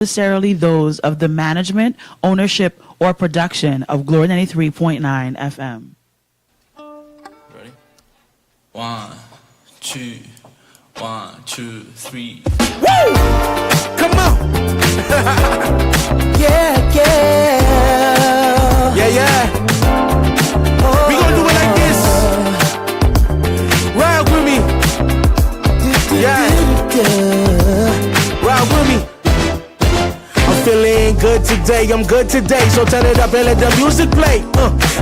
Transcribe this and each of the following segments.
necessarily those of the management, ownership, or production of Glory 93.9 FM. Ready? 1, 2, 1, 2, 3. Woo! Come on! Yeah, yeah. Yeah, yeah. We gonna do it like this. Ride with me. Yeah. Ride with me. I'm feeling good today, I'm good today. So turn it up and let the music play.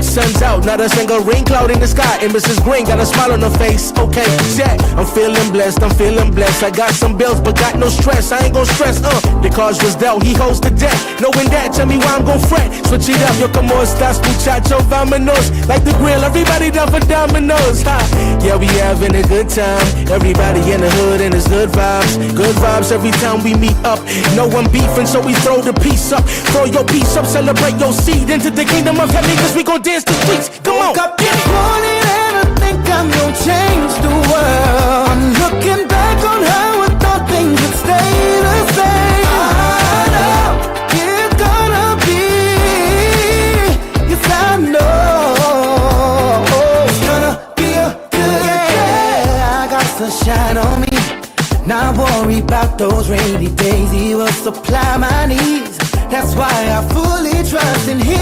Sun's out, not a single rain cloud in the sky. And Mrs. Green got a smile on her face. Okay, yeah, I'm feeling blessed, I'm feeling blessed. I got some bills, but got no stress. I ain't gon' stress, the cards was dealt, he holds the debt. Knowing that, tell me why I'm gon' fret. Switch it up, yo, como estas, muchacho, vámonos. Like the grill, everybody down for dominoes. Ha. Yeah, we having a good time. Everybody in the hood and it's good vibes. Good vibes every time we meet up. No one beefing, so we throw the piece up. Throw your piece up, celebrate your seed into the kingdom of heaven, cause we gon' dance the streets. Come on. Woke up this morning and I think I'm gon' change the world. I'm looking back on how I thought things would stay the same. I know it's gonna be, yes I know it's gonna be a good day. I got sunshine on me, not worry about those rainy days. He will supply my needs. That's why I fully trust in Him.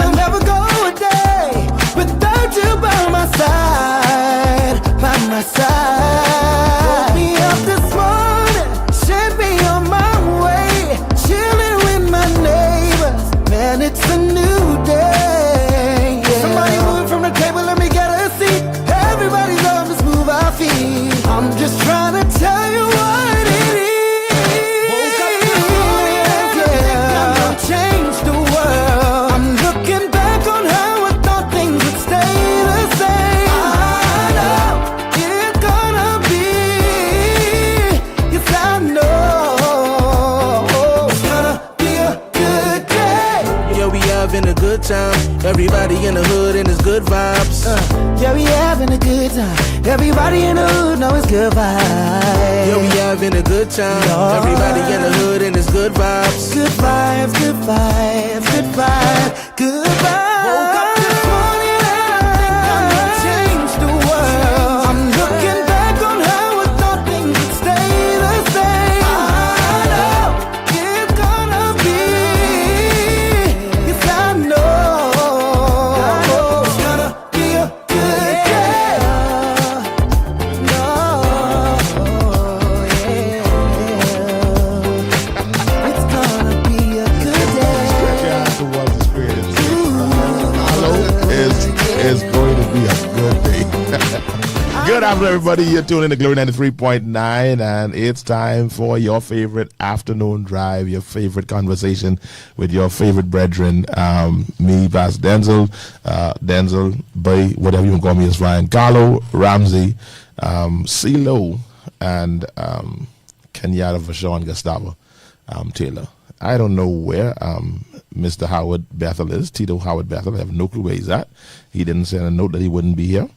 I'll never go a day without you by my side, by my side. Woke me up this morning, sent me on my way, chilling with my neighbors. Man, it's a new day. Yeah. Somebody move from the table, let me get a seat. Everybody's up, let's move our feet. I'm just trying to tell you what it is. Woke up this morning, yeah, I'm gonna change the world. I'm looking back on how I thought things would stay the same. I know it's gonna be, yes I know it's gonna be a good day. Yeah, we having a good time. Everybody in the hood and it's good vibes. Yeah, we having a good time. Everybody in the hood know it's good vibes. Yeah, we having a good time. Everybody in the hood and it's good vibes. Good vibes, good vibes, good vibes, good vibes. Woke up this morning and I think I'm gonna change the world. I'm looking back on how I thought things would stay the same. I know it's gonna be, yes I know it's gonna be a good day. No, yeah, it's gonna be a good day. Stretch your eyes towards the Spirit and say, Carlo, it's going to be a good day. Good afternoon, everybody. You're tuning to Glory 93.9, and it's time for your favorite afternoon drive, your favorite conversation with your favorite brethren. Me, Pastor Denczil, Bay, whatever you can call me, is fine. Carlo, Ramsey, CeeLo, and Kenyatta, Vashon, Gustavo, Taylor. I don't know where Mr. Howard Bethel is, Tito Howard Bethel. I have no clue where he's at. He didn't send a note that he wouldn't be here.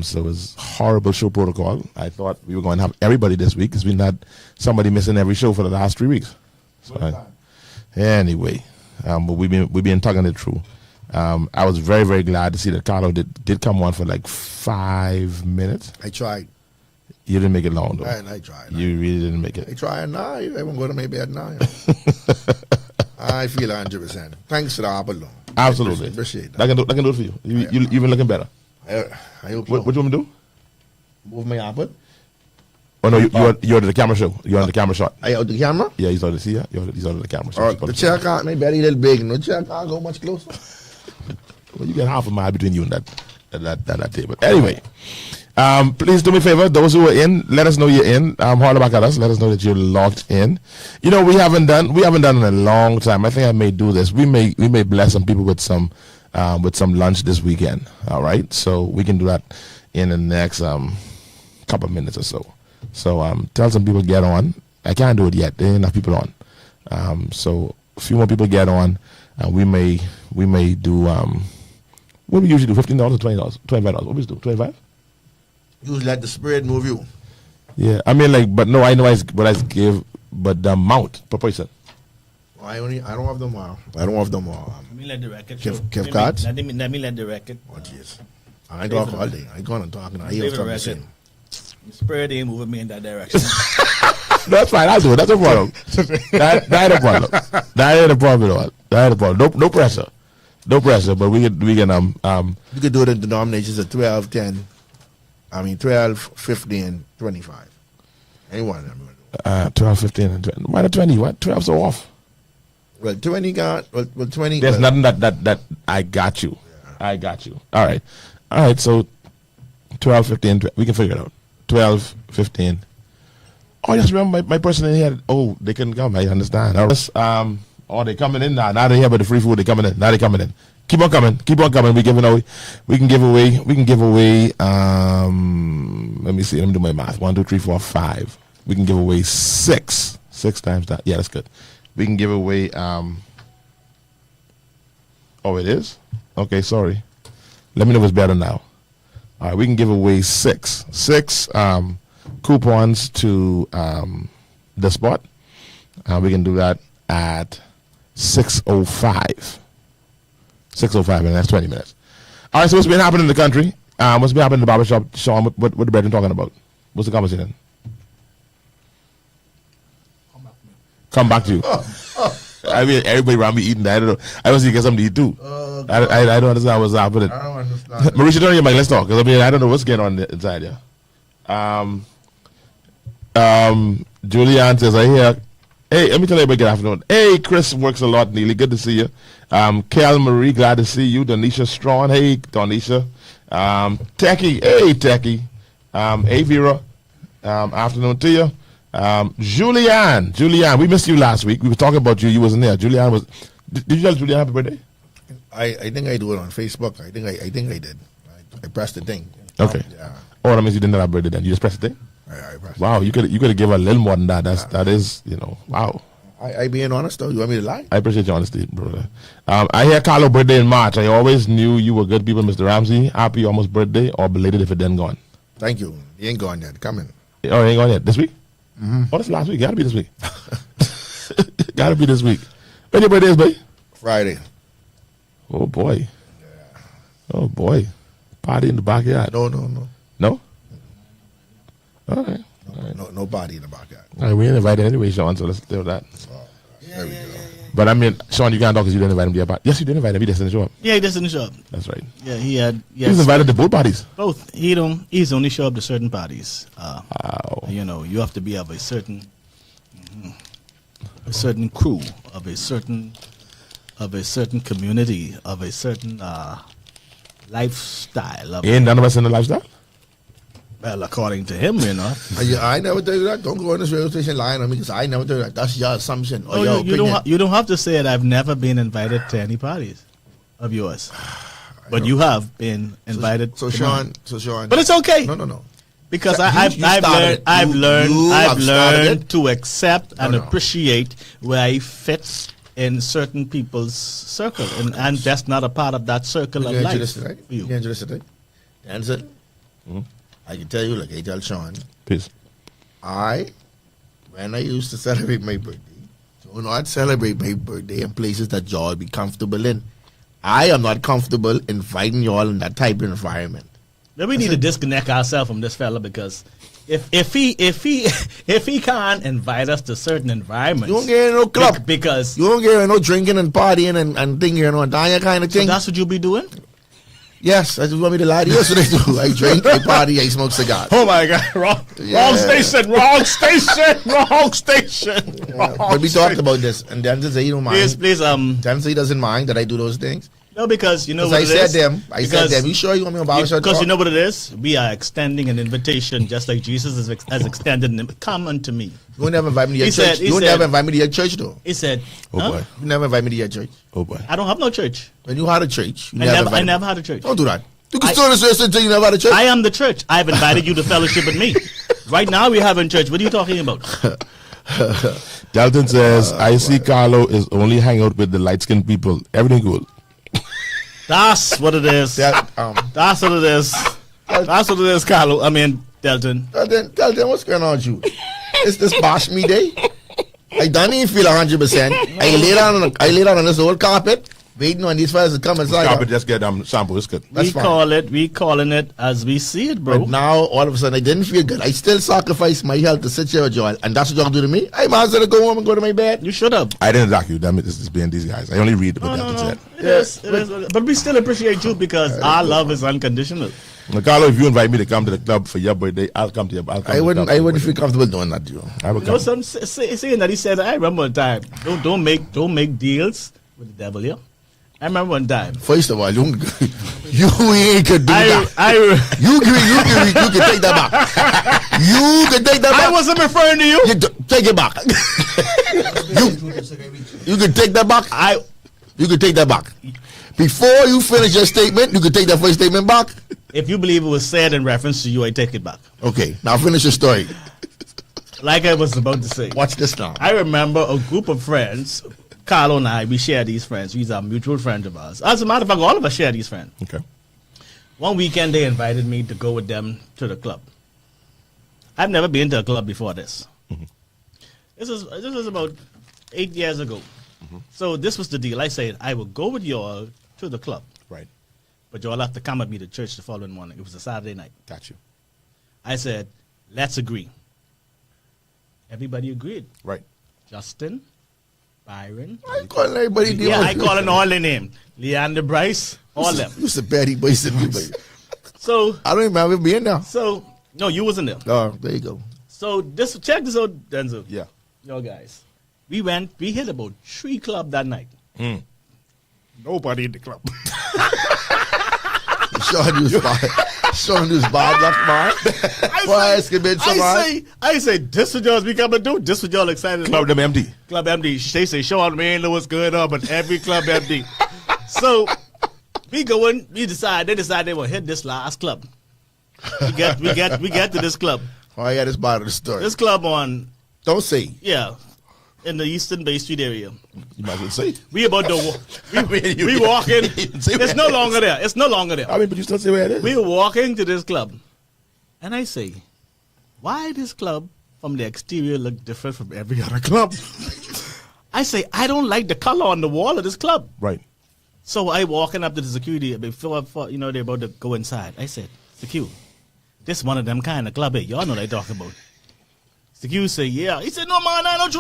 So it's horrible show protocol. I thought we were going to have everybody this week because we had somebody missing every show for the last 3 weeks. So anyway, but we've been talking it through. I was very, very glad to see that Carlo did come on for like 5 minutes. I tried. You didn't make it long though. I tried. You really didn't make it. I tried now. I won't go to my bed now. I feel 100%. Thanks for the apple though. Absolutely. Appreciate that. I can do it for you. You've been looking better. I hope so. What you want me to do? Move my apple. Oh no, you're at the camera show. You're on the camera shot. Are you out the camera? Yeah, he's on the see ya. He's on the camera shot. The chair can't, my belly a little big. No chair can't go much closer. Well, you get half a mile between you and that table. Anyway, please do me a favor. Those who are in, let us know you're in. Holler back at us. Let us know that you're logged in. You know, we haven't done in a long time. I think I may do this. We may bless some people with some lunch this weekend. All right, so we can do that in the next couple of minutes or so. So tell some people get on. I can't do it yet. There ain't enough people on. So a few more people get on. We may do what we usually do, $15 or $20, $25. What we do, 25? Usually let the Spirit move you. Yeah, I mean, like, but no, I know I give but the amount per person. I don't have them all. I don't have them all. Let me let the record Kev- show. Kev Let me- cards? Let me let the record. Oh, jeez. I ain't talking all day. I ain't going to talk. I hear Leave it something record. saying. Spirit ain't moving me in that direction. That's fine. I'll do it. That's a problem. that ain't a problem. That ain't a problem at all. That ain't a problem. No pressure. No pressure. But we can You could do it in denominations of 12, 10. 12, 15, 25. Any one of them. 12, 15, and 20. Why the 20? What? 12 so off. Well, 20 got. Well, 20. There's well, nothing that I got you. I got you. All right. So 12, 15. We can figure it out. 12, 15. Oh, just remember my person in here. Oh, they couldn't come. I understand. All right. Oh, they coming in now. Now they here with the free food. They coming in. Now they coming in. Keep on coming. Keep on coming. We can give away. Let me see. Let me do my math. 1, 2, 3, 4, 5. We can give away 6. 6 times that. Yeah, that's good. We can give away. Oh, it is? Okay, sorry. Let me know if it's better now. All right, we can give away 6 coupons to the spot. We can do that at 6:05. 6:05, and that's 20 minutes. All right, so what's been happening in the country? What's been happening in the barbershop? Sean, what the brethren talking about? What's the conversation? Come back to you. I mean, everybody around me eating that. I don't know. I was get something to eat too. I don't understand what's happening. I don't understand. Marisha, turn on your mic. Let's talk. 'Cause I don't know what's going on inside here. Julianne says, I hear. Hey, let me tell everybody good afternoon. Hey, Chris works a lot, Neely. Good to see you. Cal Marie, glad to see you. Donisha Strawn. Hey, Donisha. Techie. Hey, Techie. Hey, Vera. Afternoon to you. Julianne, we missed you last week. We were talking about you. You wasn't there. Julianne was. Did you tell Julianne happy birthday? I think I do it on Facebook. I think I did. I pressed the thing. Okay. Yeah. Oh, that means you didn't know happy birthday then. You just pressed the thing. I pressed Wow, you could have given her a little more than that. That is, wow. I being honest though. You want me to lie? I appreciate your honesty, brother. I hear Carlo birthday in March. I always knew you were good people, Mr. Ramsey. Happy almost birthday, or belated if it didn't gone. Thank you. He ain't gone yet. Come in. Oh, he ain't gone yet. This week? Mm-hmm. Oh, that's last week. Gotta be this week. Gotta be this week. When your birthday is, babe? Friday. Oh boy. Oh boy. Party in the backyard. No. No? All right. No body in the backyard. All right, we ain't invited anyway, Sean, so let's deal with that. There we go. But I mean, Sean, you can't talk because you didn't invite him to your party. Yes, you did invite him. He just didn't show up. Yeah, he doesn't show up. That's right. Yeah, he had. He was invited to both parties. Both. He's only show up to certain parties. Wow. You have to be of a certain crew, of a certain community, of a certain lifestyle. Ain't none of us in the lifestyle? Well, according to him, I never tell you that. Don't go on this radio station lying on me because I never tell you that. That's your assumption or your you opinion. don't have to say it. I've never been invited to any parties of yours, but you have been invited. So to mine. Sean. But it's okay. No. Because You I've started it. I've You have started learned it. to accept and No. appreciate where I fit in certain people's circle, and that's not a part of that circle of You life. this today? for you. You this today? Denczil, I can tell you, like I tell Sean, Peace. when I used to celebrate my birthday, do not celebrate my birthday in places that y'all be comfortable in. I am not comfortable inviting y'all in that type of environment. Then we need to disconnect ourselves from this fella, because if he can't invite us to certain environments, You don't get in no club. because You don't get in no drinking and partying and thinking and that kind of so thing. that's what you'll be doing. Yes, I just want me to lie to you. That's what I do. I drink, I party, I smoke cigars. Oh my God! Wrong station. But we talked about this, and Denczil said he don't mind. Please, Denczil doesn't mind that I do those things. no, because you know what I it said is? them. I said Because them. You sure you want me on Barbershop Because Talk? you know what it is? We are extending an invitation, just like Jesus has extended an come unto me. You will never invite me to your He church. said- You will never invite me to your church, though. He said, Oh huh? boy. You never invite me to your church. Oh boy. I don't have no church. When you had a church, you I never never invited me. had a church. Don't do that. You can I- still this until you never had a church. I am the church. I've invited you to fellowship with me. Right now we're having church. What are you talking about? Dalton says, I see Carlo is only hanging out with the light-skinned people. Everything cool. That's what it is. That, That's what it is. That's what it is, Carlo. I mean, Delton. tell them what's going on with you. Is this Bash Me Day? I don't even feel 100%. I lay down on this old carpet, waiting on these fellas to come inside. Carpet, just get sample. It's good. That's fine. We calling it as we see it, bro. But now, all of a sudden, I didn't feel good. I still sacrificed my health to sit here with Joel, and that's what y'all do to me. I might as well go home and go to my bed. You should have. I didn't attack you. Damn it, this is being these guys. I only read what they have to say. It is. But we still appreciate you because our love is unconditional. Now, Carlo, if you invite me to come to the club for your birthday, I'll come to your. I wouldn't feel comfortable doing that, Joe. I would You know, come. some saying that he said, I remember one time, don't make deals with the devil, yeah? I remember one time. First of all, you ain't could do that. You can take that back. You can take that back. I wasn't referring to you. Take it back. you can take that back. You can take that back. Before you finish your statement, you can take that first statement back. If you believe it was said in reference to you, I take it back. Okay, now finish your story. Like I was about to say. Watch this now. I remember a group of friends, Carlo and I, we share these friends. These are mutual friends of ours. As a matter of fact, all of us share these friends. Okay. One weekend, they invited me to go with them to the club. I've never been to a club before this. Mm-hmm. This was about 8 years ago. Mm-hmm. So this was the deal. I said, I will go with y'all to the club. Right. But y'all have to come with me to church the following morning. It was a Saturday night. Got you. I said, let's agree. Everybody agreed. Right. Justin, Byron. I call everybody. Yeah, I calling all their name. Leander, Bryce, all them. You a baddie boy, So I don't remember being there. So no, you wasn't there. Oh, there you go. So check this out, Denczil. Yeah. Yo guys, we hit about 3 clubs that night. Nobody in the club. Sean was bad luck, man. I say, this what y'all be coming to do? This what y'all excited Club about? them empty. Club empty. They say, Sean, we ain't know what's going on, but every club empty. So they decide they will hit this last club. We get to this club. Oh, yeah, this part of the story. This club on, Don't say. yeah, in the Eastern Bay Street area. You might as well say. We about to we walking. It's no longer there. It's no longer there. I mean, but you still say where it is. We were walking to this club, and I say, why this club from the exterior look different from every other club? I say, I don't like the color on the wall of this club. Right. So I walking up to the security before they're about to go inside. I said, security, this one of them kind of club, y'all know what I talking about. Security say, yeah. He said, no, man, I don't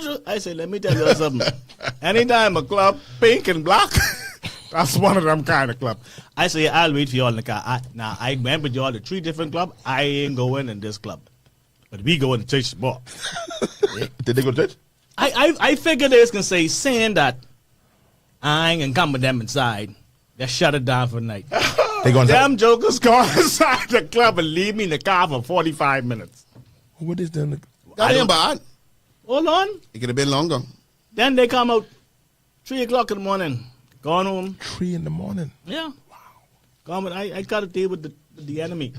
you. I said, let me tell you something. Anytime a club, pink and black, that's one of them kind of club. I say, I'll wait for y'all in the car. I went with y'all to 3 different clubs. I ain't going in this club. But we go in the church more. Did they go to church? I figured they was going to say, saying that I ain't going to come with them inside. They shut it down for the night. They go inside. Them jokers go inside the club and leave me in the car for 45 minutes. What is them? That ain't bad. Hold on. It could have been longer. Then they come out 3 o'clock in the morning. Gone home. 3 in the morning. Yeah. Wow. Gone with, I got to deal with the enemy.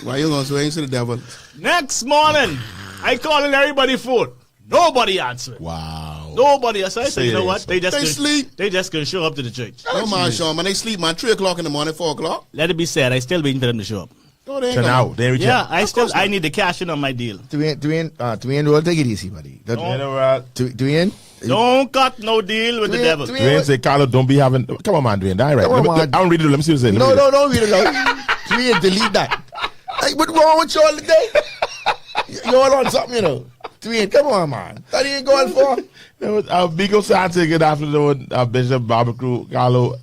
Why you going to swing to the devil? Next morning, I calling everybody phone. Nobody answered. Wow. Nobody. So I said, you know what? They sleep. They just going to show up to the church. No, man, Sean, man, they sleep, man. 3 o'clock in the morning, 4 o'clock. Let it be said, I still waiting for them to show up. No, they ain't Turn gonna. out. They reach Yeah, out. I need to cash in on my deal. Dwayne, we'll take it easy, buddy. Dwayne? Don't cut no deal with the devil. Dwayne say, Carlo, don't be having. Come on, man, Dwayne. All right. Come on, man. I don't read it. Let me see what you say. No, don't read it out. Dwayne, delete that. Hey, what's wrong with y'all today? Y'all on something, you know. Dwayne, come on, man. That ain't going for. Bigo Sante, good afternoon. Bishop Barbecue. Carlo,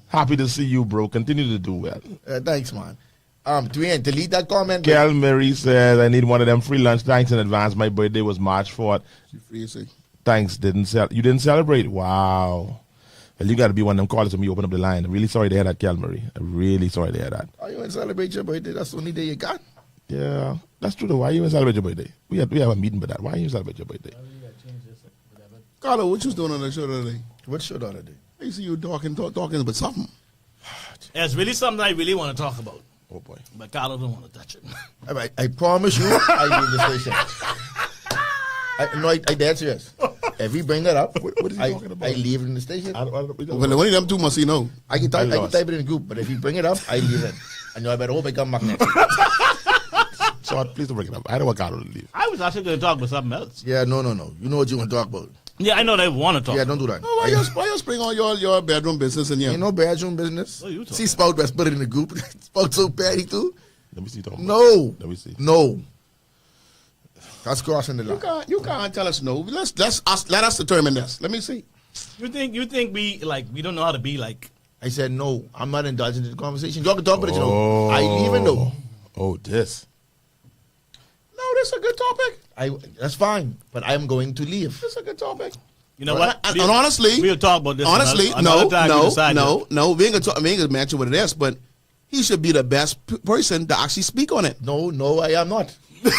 happy to see you, bro. Continue to do well. Thanks, man. Dwayne, delete that comment. Kel Mary says, I need one of them free lunch. Thanks in advance. My birthday was March 4th. Thanks. You didn't celebrate? Wow. Well, you got to be one of them callers when you open up the line. I'm really sorry to hear that, Kel Mary. I'm really sorry to hear that. Oh, you want to celebrate your birthday? That's the only day you got. Yeah, that's true though. Why you even celebrate your birthday? We have a meeting for that. Why you celebrate your birthday? Carlo, what you was doing on the show today? What show the other day? I see you talking about something. It's really something I really want to talk about. Oh, boy. But Carlo don't want to touch it. I promise you, I leave the station. I dead serious. If we bring that up, what is he talking about? I leave it in the station. Well, one of them two must see no. I can type it in the group, but if you bring it up, I leave it. And I better hope I come back next week. Short, please don't bring it up. I don't want Carlo to leave. I was actually going to talk about something else. Yeah, no. You know what you want to talk about. Yeah, I know they want to talk. Yeah, don't do that. No, why you spring on your bedroom business in here? Ain't no bedroom business. What are you talking See, Spout was put it in the group. Spout so petty too. Let me see. Talking No. Let me see. No. That's crossing the line. You can't tell us no. Let us determine this. Let me see. You think we don't know how to be like? I said no. I'm not indulging in the conversation. Y'all can talk about it, you know. I leaving though. Oh, this. No, this is a good topic. That's fine, but I'm going to leave. This is a good topic. You know what? And honestly, we'll talk about this. Honestly, another time we decide this. no. We ain't gonna mention what it is, but he should be the best person to actually speak on it. No, I am not. No,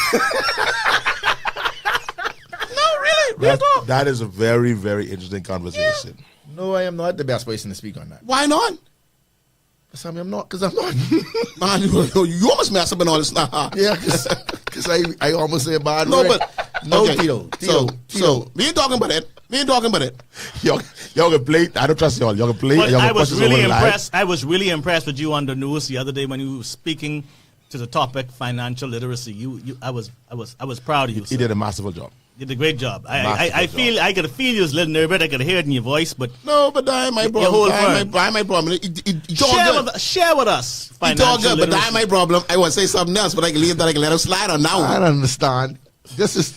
really, real talk. That is a very, very interesting conversation. No, I am not the best person to speak on that. Why not? Because I'm not. Man, you almost mess up in all this now. Yeah, because I almost say a bad No, word. but No, okay. Tito. So we ain't talking about it. Y'all can play. I don't trust y'all. Y'all can play. But Y'all can I was push us really over the line. impressed. I was really impressed with you on the news the other day when you were speaking to the topic financial literacy. I was proud of you. He sir. did a masterful job. You did a great job. I Masterful job. could feel you was a little nervous. I could hear it in your voice, but No, but that ain't my Your whole problem. firm. That ain't my problem. He talk good. share with us. He Financial talk good, but that ain't literacy. my problem. I want to say something else, but I can leave that. I can let him slide on now. I don't understand. This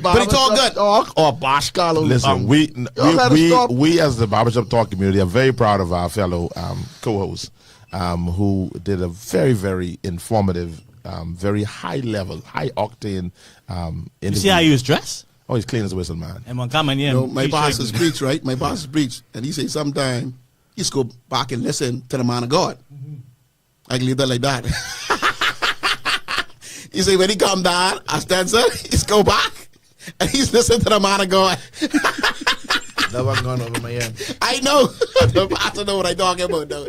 But he talk good. Talk or Bosh Carlo. Listen, y'all gotta stop. we as the Barbershop Talk community are very proud of our fellow co-host who did a very, very informative, very high level, high octane You interview. see how he was dressed? Oh, he's clean as a whistle, man. And one coming in. You know, my boss is preach, right? My boss is preach, and he say sometime he's go back and listen to the man of God. I can leave that like that. He say when he come down, I stand sir, he's go back and he's listening to the man of God. That was gone over my head. I know. I don't know what I'm talking about though.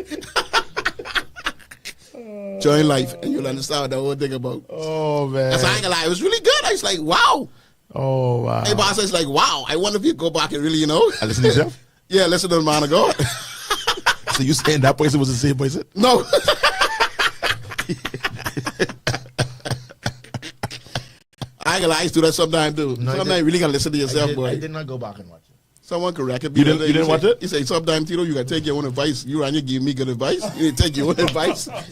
Join life and you'll understand what the whole thing about. Oh man. That's I ain't gonna lie. It was really good. I was like, wow. Oh wow. My boss is like, wow. I wonder if you go back and really, I listen to yourself. yeah, listen to the man of God. So you saying that person was the same person? No. I ain't gonna lie, I used to do that sometimes too. No, I Sometimes you really gotta listen to yourself, boy. I did not go back and watch it. Someone corrected me. You didn't- the other you day. didn't He watch say- it? He said, sometimes, Tito, you gotta take your own advice. You and you give me good advice. You need to take your own advice. But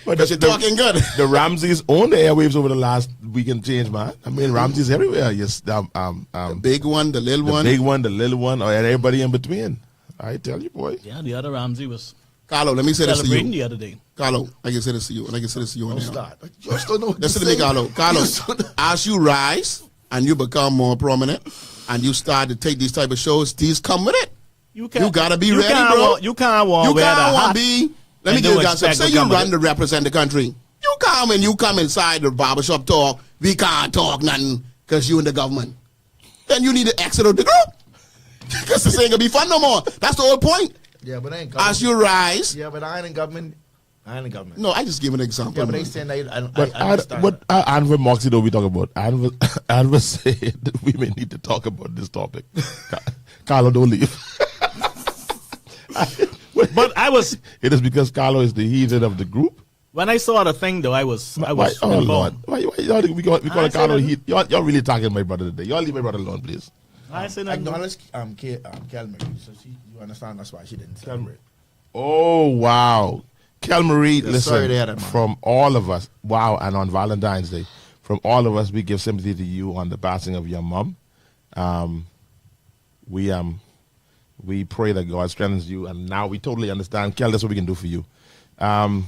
Because you're talking good. The Ramses owned the airwaves over the last weekend change, man. I mean, Ramses everywhere. Yes, The big one, the little the one. big one, the little one, or everybody in between. I tell you, boy. Yeah, the other Ramsey was Carlo, let me say this to celebrating you. the other day. Carlo, I can say this to you, and I can say this to you. Don't now. start. You still know what Listen to to me, say. Carlo. Carlo, You still know- as you rise and you become more prominent and you start to take these type of shows, these come with it. You gotta be ready, bro. You can't want You wear the can't want hat. be. Let me and give you don't guys something. expect Say to you come with run it. to represent the country. You come inside the barbershop talk. We can't talk nothing because you in the government. Then you need to exit out the group. Because this ain't gonna be fun no more. That's the whole point. Yeah, but I ain't government. As you rise. Yeah, but I ain't in government. No, I just give an example. Yeah, but they man. saying I But understand. what Anver Moxie do we talk about? Anver said that we may need to talk about this topic. Carlo, don't leave. But I was It is because Carlo is the heathen of the group. when I saw the thing though, I was Oh informed. Lord! Why y'all think we call I said Carlo that- heat? Y'all really talking to my brother today. Y'all leave my brother alone, please. I said nothing. Acknowledge Kelmer, so you understand that's why she didn't celebrate. Oh wow, Kel Marie, Yeah, listen, sorry to hear that, man. from all of us. Wow, and on Valentine's Day, from all of us, we give sympathy to you on the passing of your mom. We pray that God strengthens you, and now we totally understand. Kel, that's what we can do for you. Kel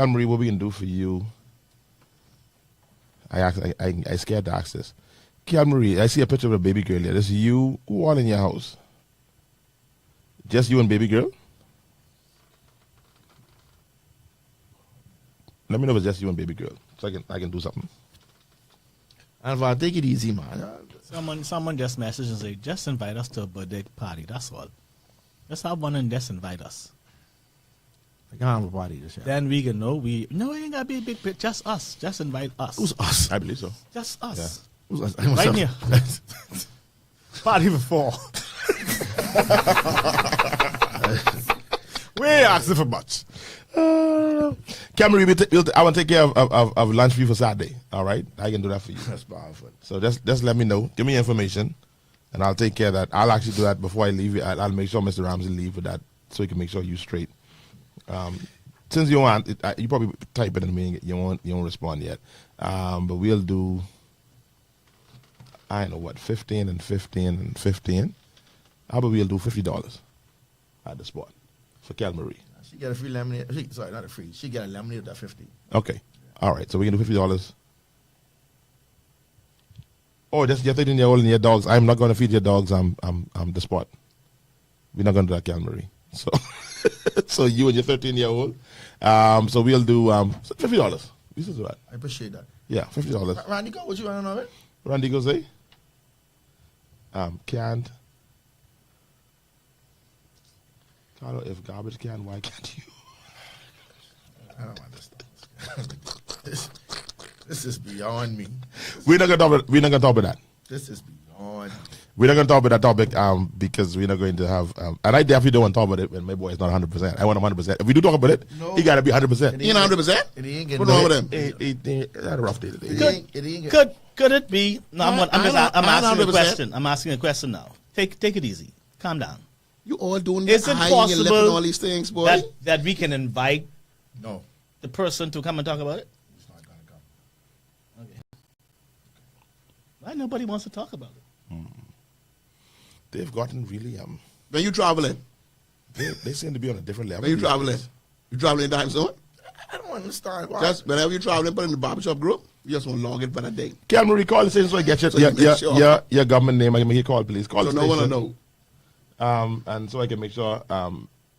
Marie, what we can do for you? I scared to ask this. Kel Marie, I see a picture of a baby girl here. This is you. Who all in your house? Just you and baby girl? Let me know if it's just you and baby girl, so I can do something. And if I take it easy, man. Someone just messaged and say, just invite us to a birthday party. That's all. Just have one and just invite us. I can't have a party this year. Then we can know it ain't gotta be a big bit. Just us. Just invite us. Who's us? I believe so. Just us. Who's us? Right here. Party before. We ain't asking for much. Cameron, I want to take care of lunch for you for Saturday. All right, I can do that for you. That's powerful. So just let me know. Give me information, and I'll take care of that. I'll actually do that before I leave. I'll make sure Mr. Ramsey leave with that, so he can make sure you straight. Since you want, you probably type it in the meeting. You won't respond yet. But we'll do. I know what, 15 and 15 and 15. How about we'll do $50 at the spot for Cal Marie? She get a free lemonade. Sorry, not a free. She get a lemonade at 50. Okay. All right. So we can do $50. Oh, just your 13-year-old and your dogs. I'm not going to feed your dogs. I'm the spot. We're not going to do that, Cal Marie. So, so you and your 13-year-old. So we'll do $50. We should do that. I appreciate that. Yeah, $50. Randy, go. What you want to know? Randy goes, eh? Can't. Carlo, if garbage can, why can't you? I don't understand. This is beyond me. We're not gonna talk about that. This is beyond me. We're not going to talk about that topic because we're not going to have. And I definitely don't want to talk about it when my boy is not 100%. I want him 100%. If we do talk about it, he got to be 100%. You know 100%? It ain't getting What's wrong with him? He had a rough day today. Could it be? No, I'm asking a 100%. question. I'm asking a question now. Take it easy. Calm down. You all doing Is the it high and your lip and possible all these things, boy? that we can invite No. the person to come and talk about it? It's not going to come. Okay. Why nobody wants to talk about it? They've gotten really When you traveling? they seem to be on a different level. When you traveling? You traveling time zone? I don't understand why. Just whenever you traveling, put in the barbershop group. You just want to log in for that day. Can we recall the station so I get So you make sure. your government name? I can make a call, please. Call So the no one station. will know. And so I can make sure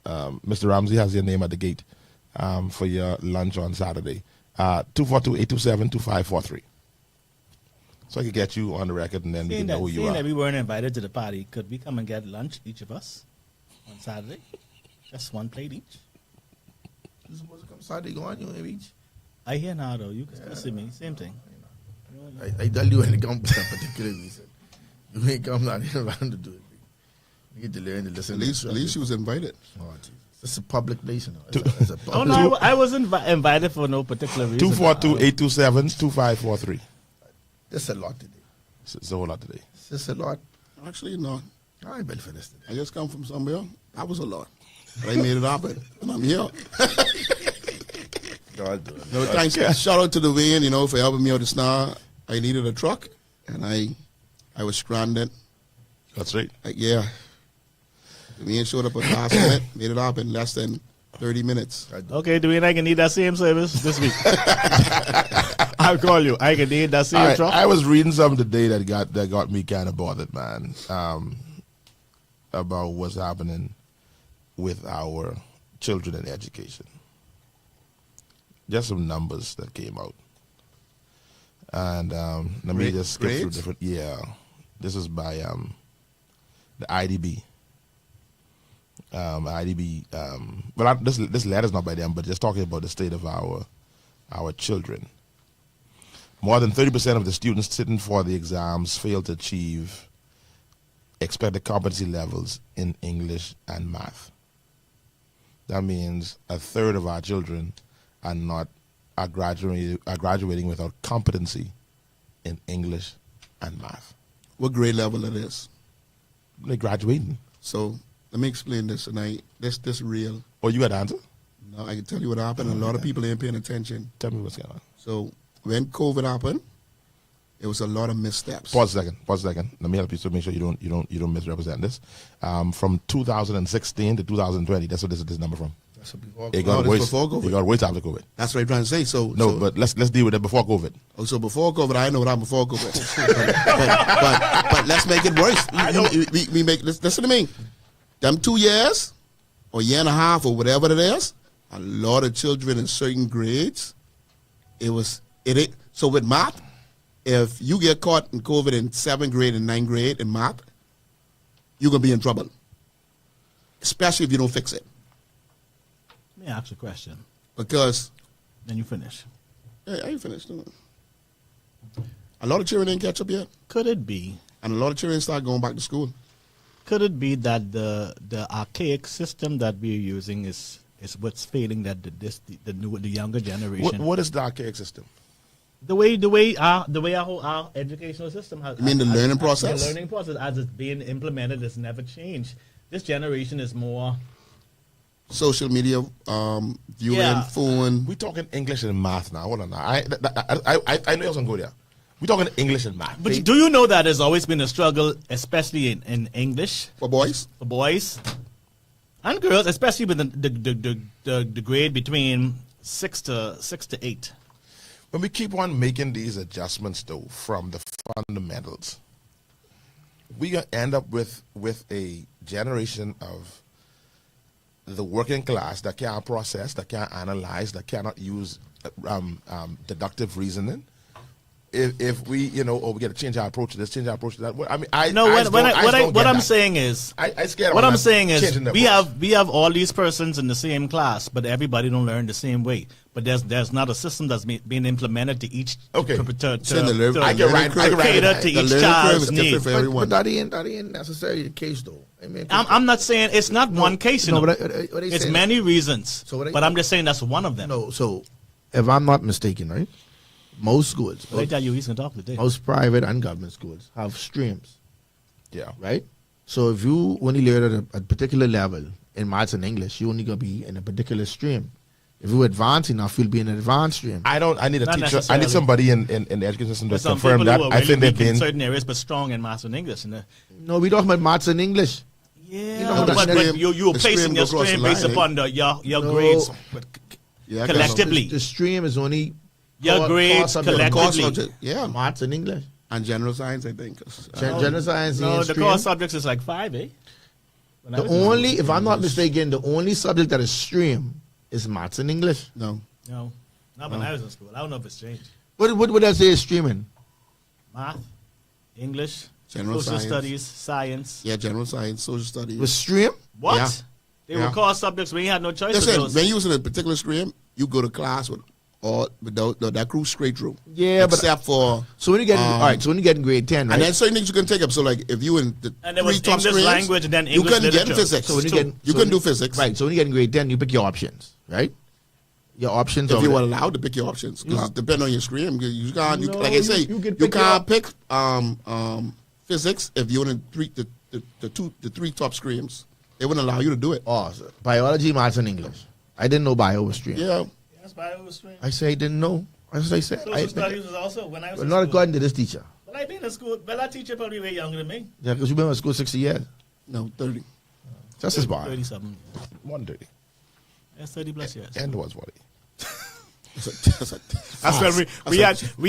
Mr. Ramsey has your name at the gate for your lunch on Saturday. 242-827-2543. So I can get you on the record and then we can know who you Seeing are. that we weren't invited to the party, could we come and get lunch, each of us, on Saturday? Just one plate each. You're supposed to come Saturday, go on, you ain't reach. I hear now, though. You can still see me. Same thing. I tell you when it comes to that particular reason. You ain't come down here around to do it. You get to learn to listen. At least you was invited. Oh, Jesus. This is a public place, you know. It's a Oh, public. no, I wasn't invited for no particular reason. 242-827-2543. This is a lot today. It's a whole lot today. This is a lot. Actually, no. I ain't built for this today. I just come from somewhere. That was a lot. But I made it happen. And I'm here. God do it. No, thanks. Shout out to the Wayne, for helping me out this now. I needed a truck, and I was stranded. That's right. Yeah. The Wayne showed up at last minute, made it up in less than 30 minutes. Okay, Dwayne, I can need that same service this week. I'll call you. I can need that same All right, truck. I was reading something today that got me kind of bothered, man, about what's happening with our children in education. Just some numbers that came out. And let me just skip through Grades? different. Yeah, this is by the IDB. Well, this letter's not by them, but just talking about the state of our children. More than 30% of the students sitting for the exams fail to achieve expected competency levels in English and math. That means a third of our children are graduating without competency in English and math. What grade level it is? They're graduating. So let me explain this, and this real. Oh, you got the answer? No, I can tell you what happened. A lot of people ain't paying attention. Tell me what's going on. So when COVID happened, it was a lot of missteps. Pause a second. Let me help you to make sure you don't misrepresent this. From 2016 to 2020, that's what this number from. That's what before. It got this worse. before COVID. It got worse after COVID. That's what I'm trying to say. But let's deal with it before COVID. So before COVID, I know what happened before COVID. but let's make it worse. We make listen to me. Them 2 years or year and a half or whatever it is, a lot of children in certain grades, so with math, if you get caught in COVID in 7th grade and 9th grade in math, you're gonna be in trouble. Especially if you don't fix it. Let me ask you a question. Because Then you finish. hey, I ain't finished. No. A lot of children didn't catch up yet. Could it be? And a lot of children start going back to school. Could it be that the archaic system that we're using is It's what's failing that the younger generation. What is the archaic system? The way our educational system has. You mean the learning The process? learning process as it's being implemented has never changed. This generation is more. Social media, viewing, Yeah. phone. We talking English and math now. Hold on now. I know you're going to go there. We talking English and math. But do you know that there's always been a struggle, especially in English For boys? for boys and girls, especially with the grade between 6 to 8. When we keep on making these adjustments, though, from the fundamentals, we gonna end up with a generation of the working class that can't process, that can't analyze, that cannot use deductive reasoning. If we, or we got to change our approach to this, change our approach to that. I mean, What I'm saying is, we have all these persons in the same class, but everybody don't learn the same way. But there's not a system that's being implemented to each Okay. to I get right. cater to The each learning curve child's is different needs. for everyone. But that ain't necessarily the case, though. I mean, I'm not saying it's not one case. no, You know. but what I It's say- many reasons. So what I- but I'm just saying that's one of them. No, so if I'm not mistaken, right? Most schools, But I tell you, he's gonna talk today. most private and government schools have streams, Yeah. right? So if you only learn at a particular level in maths and English, you only gonna be in a particular stream. If you advance enough, you'll be in an advanced stream. I need a Not teacher. I necessarily. need somebody in the education system to There's some confirm people that. who are I really think they've weak in been. certain areas, but strong in maths and English. No, we talking about maths and English. Yeah, how the but stream- you're the placing stream your go across stream the based line, upon your No. grades Yeah, collectively. The stream is only Your core grades subject. collectively. Core subject, yeah. Maths and English. And general science, I think. General science No, ain't the stream. core subjects is like 5, eh? When I The was in only, school. if I'm not mistaken, the only subject that is stream is maths and English. No. No, not when I was in school. I don't know if it's changed. What would I say is streaming? Math, English, General social science. studies, science. Yeah, general science, social studies. Was stream? What? Yeah. They Yeah. were core subjects when you had no choice of Listen, those. when you was in a particular stream, you go to class with that crew straight through. Yeah, but except for so when you get all right, so when you get in grade 10, right? and then certain things you can take up. So like if you in the And there three was top English streams, language and then you English couldn't get in literature. physics. so when you So get you couldn't do physics, right? So when you get in grade 10, you pick your options, right? Your options. If are you were allowed to pick your options, 'cause depending on your stream, you can't. No, Like I say, you can you pick can't pick physics if you're in the three top streams. They wouldn't allow you to do it. Oh, so biology, maths, and English. I didn't know bio was stream. Yeah, That's why I was trained. I say I didn't know. As I said, Social studies was also when I was but in not school. according to this teacher. But I've been in school. But that teacher probably way younger than me. Yeah, because you've been in school 60 years. no 30. Just as bad. 30-something. 130. That's 30 plus years. And was what? That's when we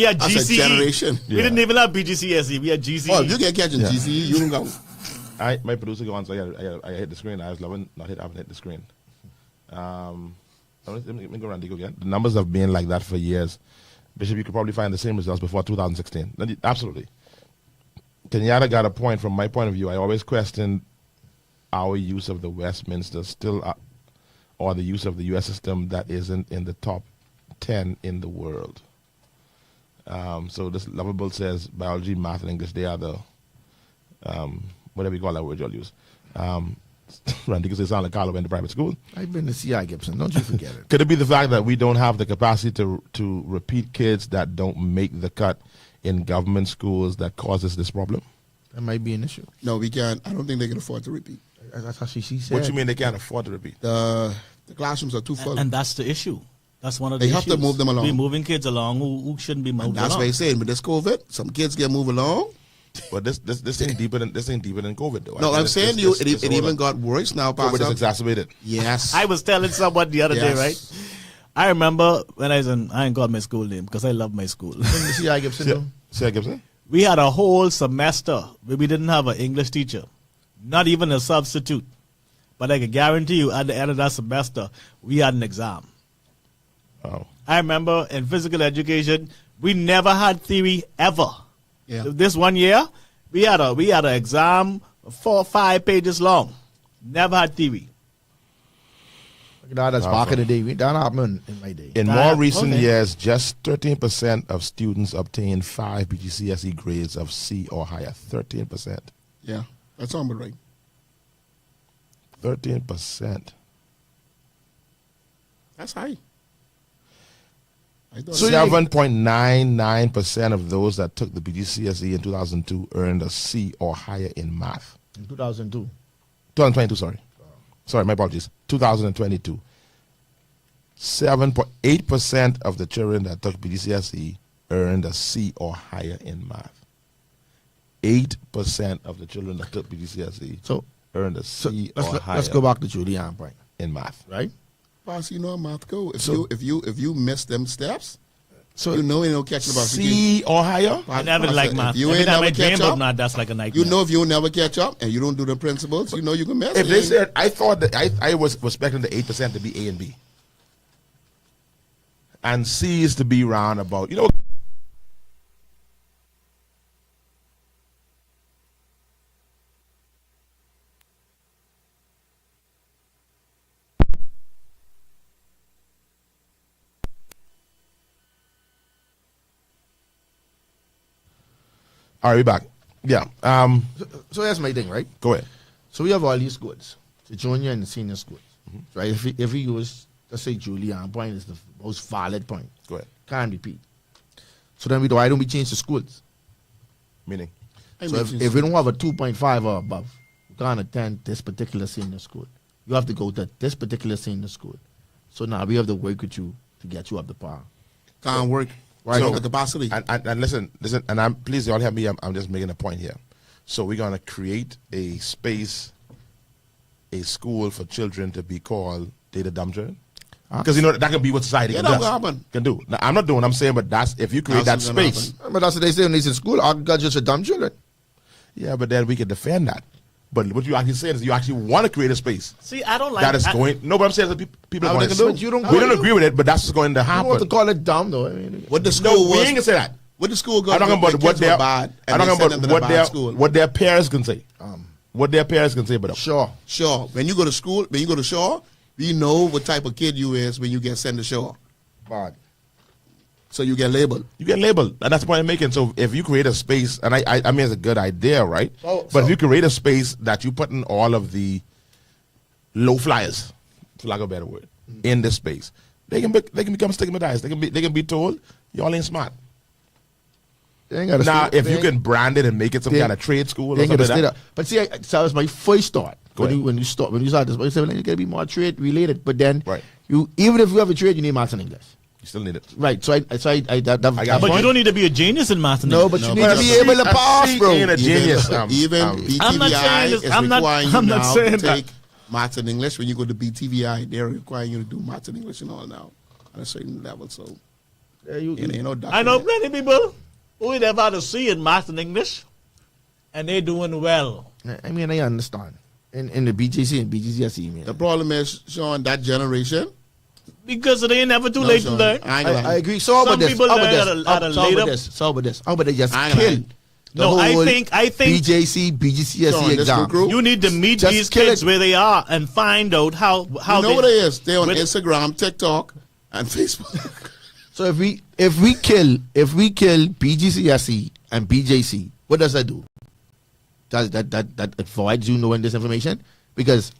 had That's a GCE. generation. We didn't even have BGCSE. We had GCE. Oh, if you get catching Yeah. GCE, you can go. My producer go on, so I hit the screen. I was loving having hit the screen. Let me go around Dico again. The numbers have been like that for years. Bishop, you could probably find the same results before 2016. Absolutely. Kenyatta got a point from my point of view. I always questioned our use of the Westminster or the use of the U.S. system that isn't in the top 10 in the world. So this Lovable says biology, math, and English, they are the, whatever you call that word you'll use. Randy, because they sound like Carlo went to private school. I've been to C.I. Gibson. Don't you forget it. Could it be the fact that we don't have the capacity to repeat kids that don't make the cut in government schools that causes this problem? That might be an issue. No, we can't. I don't think they can afford to repeat. That's how she said. What you mean they can't afford to repeat? The classrooms are too full. And that's the issue. That's one of the They issues. have to move them along. We're moving kids along who shouldn't be moved And that's along. what I'm saying. But this COVID, some kids get moved along. But this ain't deeper than COVID though. No, I I'm think saying this- it this even whole- got worse now. COVID is Pastor. exacerbated. Yes. I was telling someone the other day, Yes. right? I remember when I ain't got my school name because I love my school. Been to C.I. Gibson, though. Say Gibson? We had a whole semester where we didn't have an English teacher, not even a substitute. But I can guarantee you at the end of that semester, we had an exam. Oh. I remember in physical education, we never had theory ever. Yeah. This one year, we had an exam 4 or 5 pages long. Never had theory. That's back in the day. That happened in my day. In more recent okay. years, just 13% of students obtain 5 BGCSE grades of C or higher. 13%. Yeah, that's on the right. 13%. That's high. I thought 7.99% of those that took the BGCSE in 2002 earned a C or higher in math. In 2002. 2022, sorry. Sorry, my apologies. 2022. 7.8% of the children that took BGCSE earned a C or higher in math. 8% of the children that took BGCSE So, earned a so C or higher let's go back to Julian point, in math. right? Boss, you know how math go. If So- you miss them steps, So you know you don't catch about C or higher? I never like math. If you Every ain't time I never dream catch about up, math, that's like a nightmare. you know if you never catch up and you don't do the principles, you know you can miss. If it. they said, I thought that I was expecting the 8% to be A and B. And C is to be round about, you know. All right, we back. Yeah. so that's my thing, right? Go ahead. So we have all these schools, the junior and the senior schools, right? If we use, let's say Julian point is the most valid point. Go ahead. Can't repeat. So then why don't we change the schools? Meaning. So if we don't have a 2.5 or above, you can't attend this particular senior school. You have to go to this particular senior school. So now we have to work with you to get you up the par. can't work. Right. So, the capacity. And listen, and please y'all help me. I'm just making a point here. So we're gonna create a space, a school for children to be called Data Dumb Children, because you know that can be what society Yeah, can, that do. will happen. Can do. Now, I'm not doing. I'm saying, but that's if you create that That's gonna space. But that's what they say when they're in school. Agriculture for dumb children. Yeah, but then we can defend that. But what you actually saying is you actually want to create a space See, I don't like that is I- going. No, but I'm saying that people How want they to can do. do it? You don't We go- don't agree with it, but that's what's going to You don't want to happen. call it dumb, though. I mean, What the No, school we was. ain't gonna say that. What the school go? I'm talking about what their bad. I'm talking about what their parents can say. What their parents can say about them. sure. Sure. When you go to school, when you go to Shaw, we know what type of kid you is when you get sent to Shaw. Bad. So you get labeled. You get labeled, and that's the point I'm making. So if you create a space, and I mean it's a good idea, right? But if you create a space that you put in all of the low flyers, for lack of a better word, in this space, they can become stigmatized. They can be told y'all ain't smart. They ain't gotta Now, stay- if they you ain't- can brand it and make it some they- kind of trade school they or ain't something gonna like stay that, there. But see, so that was my first thought. Go ahead. When you start this, you gotta be more trade related. But then, Right. you even if you have a trade, you need maths and English. you still need it. Right. So I got But you point. don't need to be a genius in math. No, but you need to be see, able to a pass, C bro. ain't a genius. Even BTVI I'm not saying this- is I'm not- requiring I'm you not now saying to that. take maths and English. When you go to BTVI, they're requiring you to do maths and English and all now at a certain level. So Yeah, you- it ain't no I know document. plenty people who we never had to see in math and English, and they doing well. I mean, I understand. In the BJC and BGCSE, man. The problem is, Sean, that generation. Because it ain't never too No, late Sean, to learn. I ain't gonna lie. I agree. So how about Some this? people How about learn this? at a So how later- about this? So how about this? How about they just I ain't gonna kill lie. the No, I whole think BJC, BGCSE Sean, this exam. group- You need to meet Just these kill kids it. where they are and find out how You know they, what it is? They're on with- Instagram, TikTok, and Facebook. So if we kill BGCSE and BJC, what does that do? Does that provides you knowing this information? Because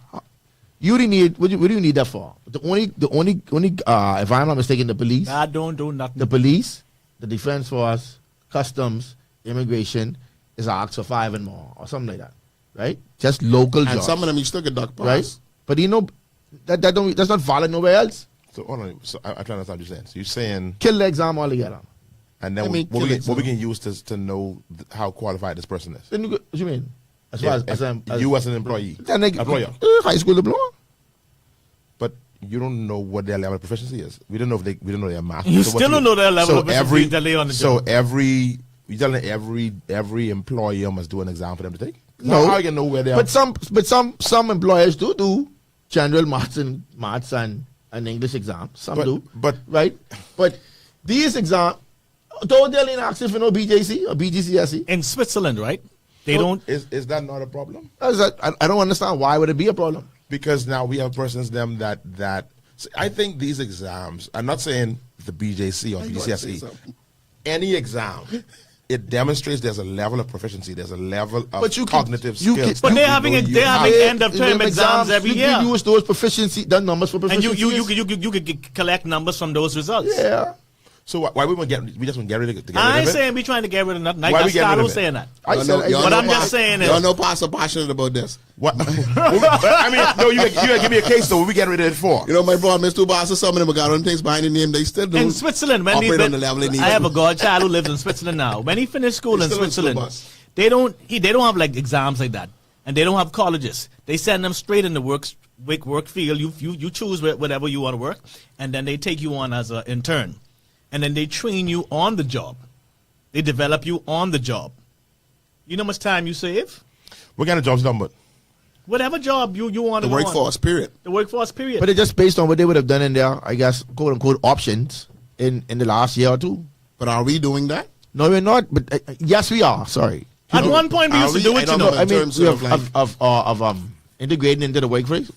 you really need what do you need that for? The only if I'm not mistaken, the police, God don't do nothing. the police, the defense force, customs, immigration is asked for 5 and more or something like that, right? Just local And jobs, some of them you still get duck pass. right? But you know that's not valid nowhere else. So hold on. So I'm trying to understand what you're saying. So you're saying, Kill the exam altogether. and then I mean, what kill we it, can use to know how qualified this person is. Then what you mean? As far as You as an employee, then they, employer. high school diploma. But you don't know what their level of proficiency is. We don't know their math. You So what still don't know their level so of proficiency until they on the So job. you telling every employer must do an exam for them to take? No. How you can know where they are? But some employers do general maths and English exam. Some do. But Right? But these exams, don't they ain't asking for no BJC or BGCSE? In Switzerland, right? They don't. is that not a problem? I don't understand why would it be a problem. Because now we have persons that see, I think these exams. I'm not saying the BJC or I was gonna say BCSE. something. Any exam it demonstrates there's a level of proficiency, there's a level of But you can- cognitive you skills. can- But they're having end of term exams every you year, can use those proficiency, the numbers for and proficiency. you could collect numbers from those results. Yeah. So why we just want to get rid of it? I ain't saying we trying to get rid of nothing. Why Like we getting rid Carlo of it? saying that. I said, But I'm just saying Y'all is, know Pastor passionate about this. What? I mean, no, you gotta give me a case though. What we get rid of it for? You know, my brother, Mr. Pastor, some of them got on things behind the name. They still do. in Switzerland, when operate on the level they need I have to. a godchild who lives in Switzerland now. When he finished school in He's still on school Switzerland, bus. they don't have like exams like that, and they don't have colleges. They send them straight in the work field. You choose whatever you want to work, and then they take you on as an intern, and then they train you on the job. They develop you on the job. You know how much time you save? What kind of jobs done? But Whatever job you want The to go on. workforce, period. The workforce period. But it's just based on what they would have done in their, I guess, quote unquote, options in the last year or two. But are we doing that? No, we're not. But yes, we are. Sorry. At one point we Are used to we? do I it, don't you know. know. I mean, terms we of, of integrating into the workforce.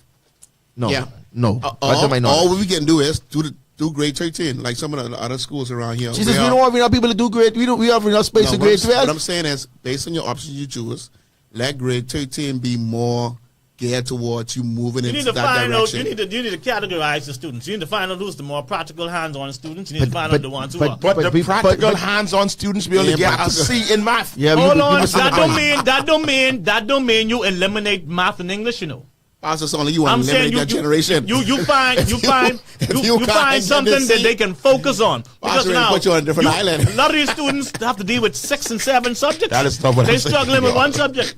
No. Yeah. No. Not to my All knowledge. we can do is do grade 13, like some of the other schools around here. Jesus, we don't have enough people to do grade. We have enough space No, to grade what I'm 12. saying is, based on your options you choose, let grade 13 be more geared towards you moving You need into to that find out. direction. You need to categorize the students. You need to find out who's the more practical, hands-on students. You need to find out the ones who are. but the we- practical hands-on students be able to Yeah, get a practical. C in math. Yeah, Hold we on, must- that don't mean you eliminate math and English. You know, Pastor Sonny, you want I'm to saying eliminate that generation. You find If you find can't something get that this they can focus on. Because Pastor, now put you on a different island. a lot of these students have to deal with 6 and 7 subjects. That is not what They're I'm saying. struggling with one subject.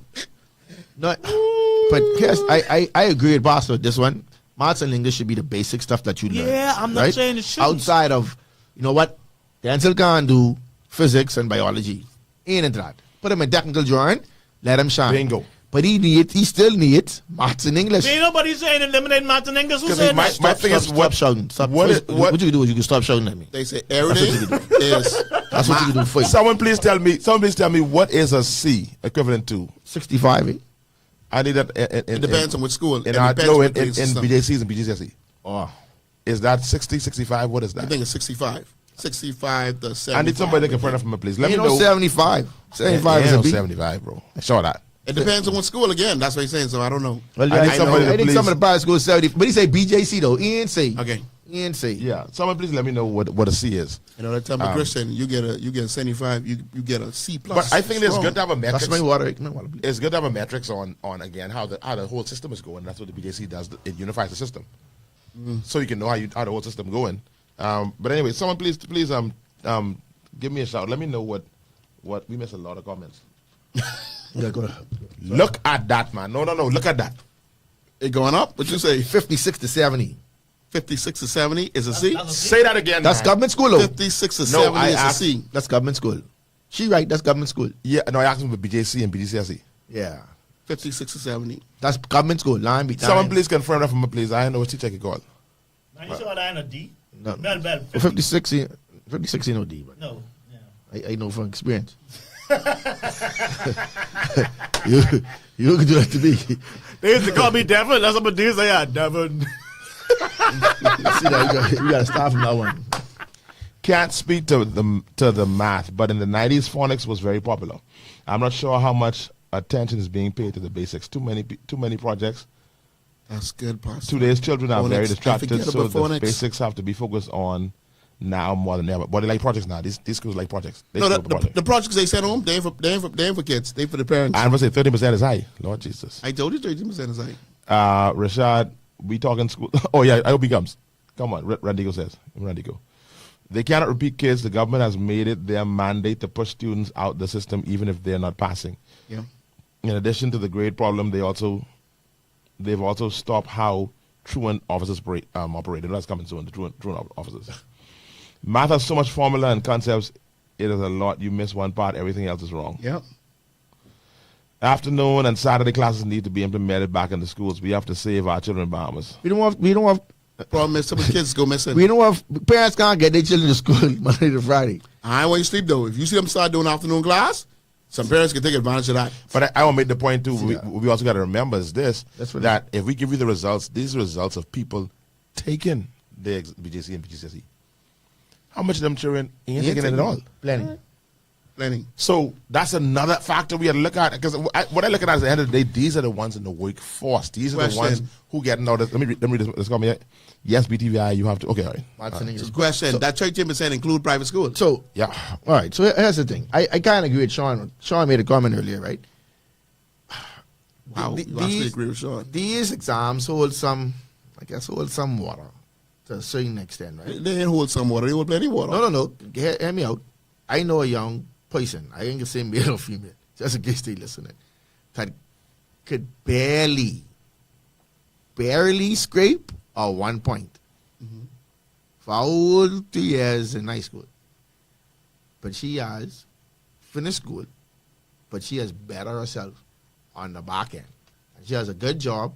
No, but yes, I agree with Pastor with this one. Maths and English should be the basic stuff that you learn. Yeah, I'm not right? saying it shouldn't. Outside of, you know what, Denczil can't do physics and biology. Ain't into that. Put him in technical drawing, let him shine. Bingo. But he still needs maths and English. Ain't nobody saying eliminate math and English. Who 'Cause said my- that? my thing is stop what- shouting. Stop. what First, is- what- you can do is you can stop shouting at me. They say everything is That's what you can do first. Someone please tell me what is a C equivalent to? 65. Eh? I need that. It depends on which school. In It our, depends no, on in the system. BJCs and BGCSE. Oh. Is that 60, 65? What is I that? think it's 65. 65 to 75. I need somebody that can print it from me, please. Let me Ain't know. no 75. 75 is Ain't a no B. 75, bro. I saw that. It depends on what school again. That's what he's saying. So I don't know. Well, I need I somebody know. to I think please- some of the private schools 70. But he say BJC though. He ain't say. Okay. He ain't say. Yeah, someone please let me know what a C is. You know, that time of Christian, you get a 75. You get a C plus. But I think it's good to have a That's metrics. my water. My water. It's good to have a metrics on again how the whole system is going. That's what the BJC does. It unifies the system, so you can know how the whole system going. But anyway, someone please give me a shout. Let me know what we missed a lot of comments. Yeah, go ahead. Look at that, man. No. Look at that. It going up? What you say? 56 to 70. 56 to 70 is a C. Say that again. That's man. government school though. 56 to No, 70 I is a asked- C. That's government school. She right. That's government school. Yeah, no, I asked him for BJC and BGCSE. Yeah. 56 to 70. That's government school. Line be Someone please confirm that for me, please. I know what teacher could call. Now you saw that in a D? No. Bell, 56 in OD. But No. Yeah. I know from experience. you can do that to me. They used to call me Devin. That's what they say. Yeah, Devin. See that you got to start from that one. Can't speak to the math, but in the 90s, phonics was very popular. I'm not sure how much attention is being paid to the basics. Too many projects. That's good, Pastor. Today's children are very Phonics. distracted, I forget so about the phonics. basics have to be focused on now more than ever. But they like projects now. These schools like projects. They No, school projects. the projects they sent home, they ain't for kids. They for the parents. I'm going to say 30% is high. Lord Jesus. I told you 13% is high. Rashad, we talking school. Oh, yeah, I hope he comes. Come on, Randigo says. Randigo. They cannot repeat kids. The government has made it their mandate to push students out the system even if they're not passing. Yeah. In addition to the grade problem, they've also stopped how truant officers operate. That's coming soon, the truant officers. Math has so much formula and concepts, it is a lot. You miss one part, everything else is wrong. Yeah. Afternoon and Saturday classes need to be implemented back in the schools. We have to save our children, Bahamas. We don't have Problem is, some of the kids go missing. parents can't get their children to school Monday to Friday. I ain't want you to sleep, though. If you see them start doing afternoon class, some parents can take advantage of that. But I want to make the point, too, we also got to remember is this, That's what that if we give you the results, these are results of people taking the BJC and BGCSE. How much of them children ain't taking it at all? Plenty. Plenty. So that's another factor we have to look at. Because what I look at is at the end of the day, these are the ones in the workforce. These are the ones Question. who getting out. Let me read this comment. Yes, BTVI, you have to. Okay, all right. Martin English. Question. That 13% include private schools. So, Yeah. all right. So here's the thing. I kind of agree with Sean. Sean made a comment earlier, right? Wow. You actually agree with Sean. These exams hold some water to a certain extent, right? They ain't hold some water. They hold plenty water. No. Hear me out. I know a young person. I ain't gonna say male or female, just in case they listening, that could barely scrape a 1 point for all 2 years in high school. But she has finished school, but she has better herself on the back end. And she has a good job,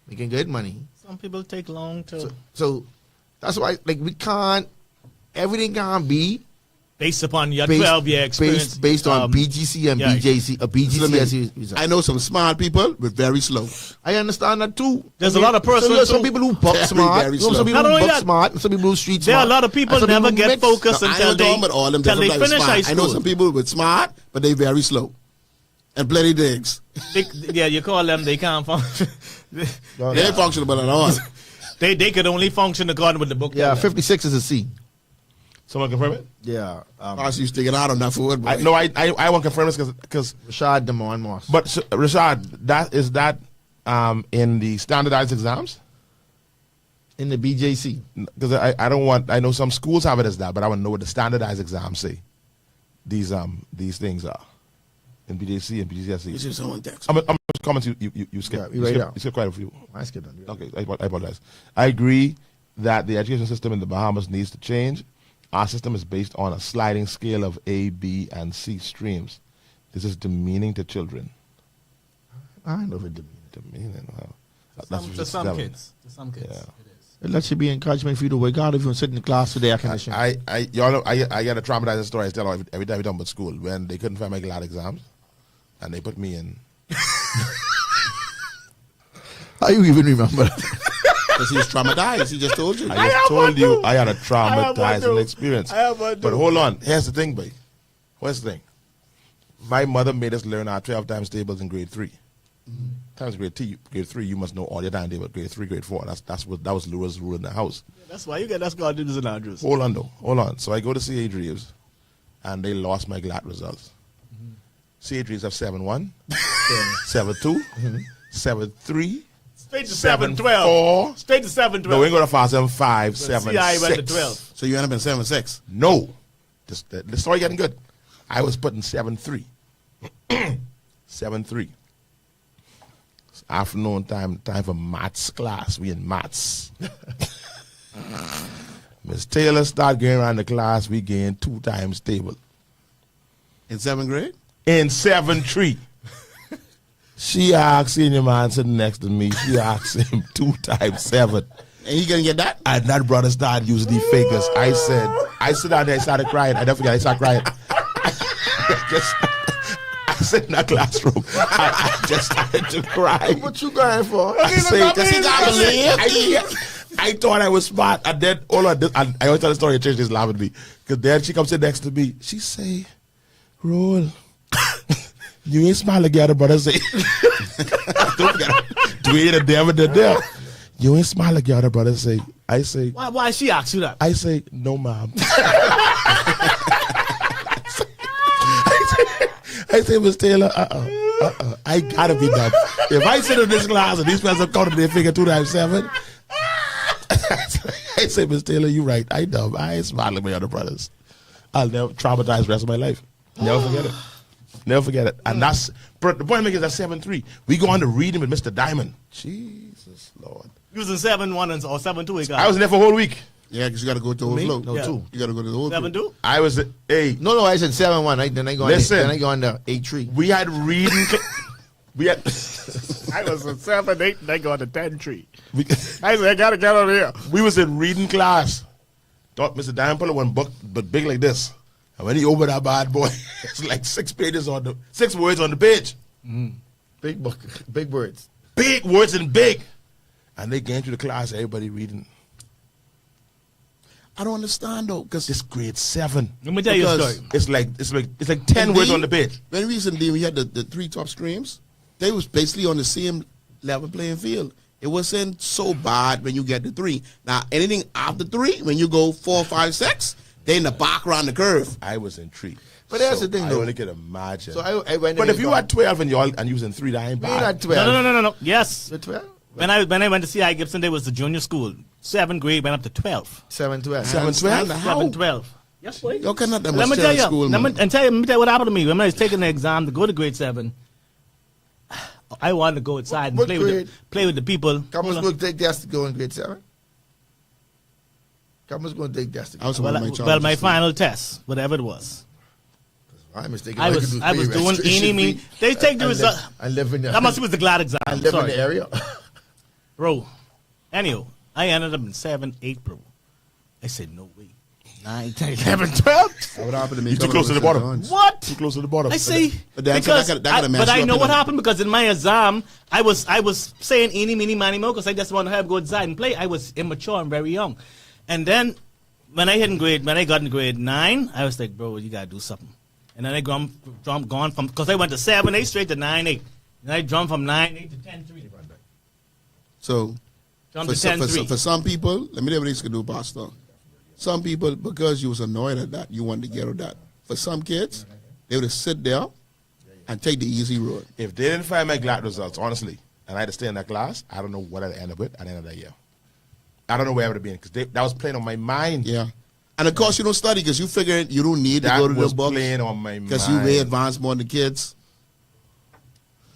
making good money. Some people take long to So that's why, like, everything can't be based upon your 12-year experience. based on BGC and yeah. BJC, BGCSE result. I know some smart people, but very slow. I understand that too. There's a lot of persons Some who- people who buck Very, smart, very some slow. people Not who only buck that, smart, some people who street There are smart. a lot of people and some never who get mix. focused I until ain't talking about all them till they different types of finish high smart. I school. know some people with smart, but they very slow. And plenty digs. Yeah, you call them, they can't function. They ain't functional at all. they could only function according with the book. Yeah, tell them. 56 is a C. Someone confirm it? Yeah. I see you sticking out on that foot. I won't confirm this because Rashad Damon Moss. but Rashad, is that in the standardized exams? In the BJC. Because I know some schools have it as that, but I want to know what the standardized exams say. These things are in BJC and BGCSE. This is someone text. I'm just comments you skip. Yeah, right now. You skip quite a few. Let's get done. Okay, I apologize. I agree that the education system in the Bahamas needs to change. Our system is based on a sliding scale of A, B, and C streams. This is demeaning to children. I know it. Demeaning. To some kids. To some kids. Yeah. It is. It lets you be encouragement for you to work out if you sit in the class with the air conditioning. Y'all know, I got a traumatizing story I tell every time we talk about school when they couldn't find my GLAD exams and they put me in. How you even remember that? Because he was traumatized. He just told you. I just told you I had a traumatizing experience. But hold on. Here's the thing, boy. What's the thing? My mother made us learn our 12 times tables in grade 3. Times grade 3, you must know all your time table. Grade 3, grade 4. That was Laura's rule in the house. That's why you get us God in Andrews. Hold on, though. Hold on. So I go to C.A. Reeves, and they lost my GLAD results. C.A. Reeves have 7-1, 7-2, 7-3, Straight to 7-4. 7-12. Straight to 7-12. No, we ain't going to fast 7-5, 7-6. CI went to 12. So you end up in 7-6. No. The story getting good. I was putting 7-3. 7-3. It's afternoon time for maths class. We in maths. Miss Taylor start going around the class. We gain 2 times table. In 7th grade? In 7-3. She asked senior man sitting next to me. She asked him 2 times 7. And he gonna get that? And that brother started using the figures. I sit down there, I started crying. I never forget, I started crying. I sit in that classroom. I just started to cry. What you crying for? I thought I was smart. And then, hold on, I always tell the story, and Trish is laughing at me. Because then she comes in next to me. She say, Roll, you ain't smart like your other brother say. Don't forget, Dwayne and Devin, they're there. You ain't smart like your other brother say. I say, Why she asked you that? I say, no, ma'am. I say, Miss Taylor, I gotta be dumb. If I sit in this class and these fellas are counting their finger 2 times 7, I say, Miss Taylor, you right. I dumb. I ain't smart like my other brothers. I'll never traumatize the rest of my life. Never forget it. Never forget it. And that's, the point is that 7-3. We go on to reading with Mr. Diamond. Jesus, Lord. You was in 7-1 or 7-2. I was in there for a whole week. Yeah, because you got to go to the whole flow. No, Yeah. 2. You got to go to the whole flow. 7-2. I was, hey, No, I said 7-1. Then I go on. Listen. Then I go on the 8-3. we had reading. We had. I was in 7-8 and I go on the 10-3. we, I said, I got to get out of here. we was in reading class. Thought Mr. Diamond pulled one book, but big like this. And when he opened that bad boy, it's like 6 words on the page. Big book. Big words. Big words and big. And they came to the class, everybody reading. I don't understand though, because This grade 7. Let me tell you a Because- story. It's like 10 words on the page. When recently we had the 3 top streams, they was basically on the same level playing field. It wasn't so bad when you get the 3. Now anything after 3, when you go 4, 5, 6, they in the back around the curve. I was intrigued. But that's the thing, I though. only can imagine. So I went. But if you had 12 and you was in 3, that ain't we bad. had 12. No. Yes. The 12. When I went to C.I. Gibson, there was the junior school. 7th grade went up to 12. 7, 12. 7, 12? How? 7, 12. Yes, boy. Y'all cannot that Let much me tell you. school, Let man. me tell you what happened to me when I was taking the exam to go to grade 7. I wanted to go outside and What play grade? with the people. Cameron's going to take gas to go in grade 7. Cameron's going to take gas to I go. was Well, one of my my challenges. final test, whatever it was. I'm mistaken. I All was could do I was pay doing registration eeny meeny. fee. They take the I result. live- I live in the. That must was the glad exam. I live in Sorry. the area. Bro. Anyhow, I ended up in 7, 8, bro. I said, no way. 9, 10, 11, 12. That would happen to me. You too close to the bottom. What? Too close to the bottom. I say But that- because that gotta mess but you I up know in what the- happened because in my exam I was saying eeny meeny miny mo because I just want to have go outside and play. I was immature and very young, and then when I got in grade 9, I was like, bro, you gotta do something. And then I gone from because I went to 7, 8 straight to 9, 8, and I jumped from 9, 8 to 10, 3. So Jumped for, to some, 10, for, 3. some, for some people, let me tell you what this can do, Pastor. Some people, because you was annoyed at that, you wanted to get rid of that. For some kids, they would sit there and take the easy road. If they didn't find my GLAD results, honestly, and I had to stay in that class, I don't know what I'd end up with at the end of that year. I don't know where I would have been because that was playing on my mind. Yeah. And of course, you don't study because you figure you don't need to That go to was the books playing on my mind. because you way advanced more than the kids.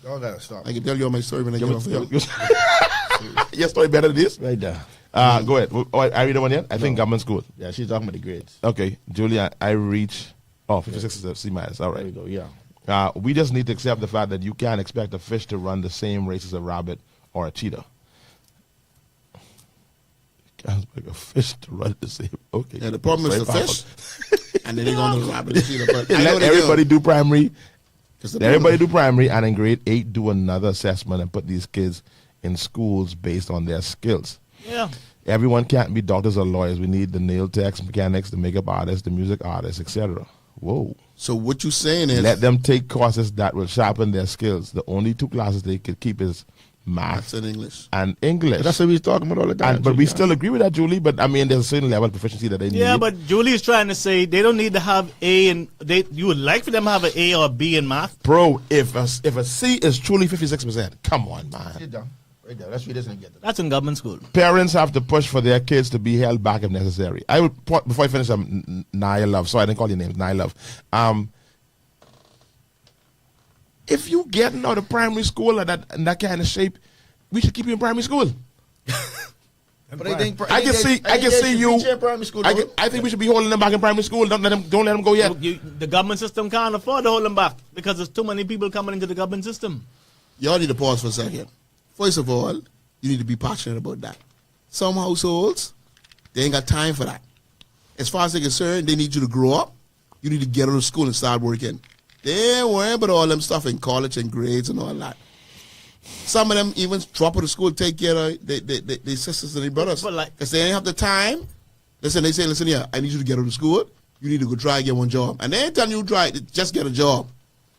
Y'all gotta stop. I can tell you all my story when I get off here. Your story better than this? Right there. Go ahead. Oh, I read the one yet? I think government school. Yeah, she's talking about the grades. Okay, Julia, I reach. Oh, 56 is a C minus. All There we right. go. Yeah. We just need to accept the fact that you can't expect a fish to run the same race as a rabbit or a cheetah. You can't expect a fish to run the same. Okay. Yeah, the problem is Very the powerful. fish, and then they go to the rabbit and cheetah. But I know Let they everybody do primary. 'Cause the Let everybody do primary, and in grade 8 do another assessment and put these kids in schools based on their skills. Yeah. Everyone can't be doctors or lawyers. We need the nail techs, mechanics, the makeup artists, the music artists, etc. Whoa. So what you saying is Let them take courses that will sharpen their skills. The only 2 classes they could keep is maths math and English. and English. That's what we was talking about all the time. But we Yeah. still agree with that, Julie. But I mean, there's a certain level of proficiency that they need. Yeah, but Julie is trying to say they don't need to have A and you would like for them to have an A or a B in math. Bro, if a C is truly 56%, come on, man. Sit down. Right there. Let's read this and get that. That's in government school. Parents have to push for their kids to be held back if necessary. I would before I finish. Naya Love. Sorry, I didn't call your name. Naya Love. If you getting out of primary school in that kind of shape, we should keep you in primary school. But I think I can see you. Primary school. I think we should be holding them back in primary school. Don't let them go yet. The government system can't afford to hold them back because there's too many people coming into the government system. Y'all need to pause for a second. First of all, you need to be passionate about that. Some households, they ain't got time for that. As far as they're concerned, they need you to grow up. You need to get out of school and start working. They ain't worrying about all them stuff in college and grades and all that. Some of them even drop out of school, take care of their sisters and their brothers. But like- Because they ain't have the time. Listen, they say, listen here, I need you to get out of school. You need to go try and get one job. And they ain't telling you try, just get a job.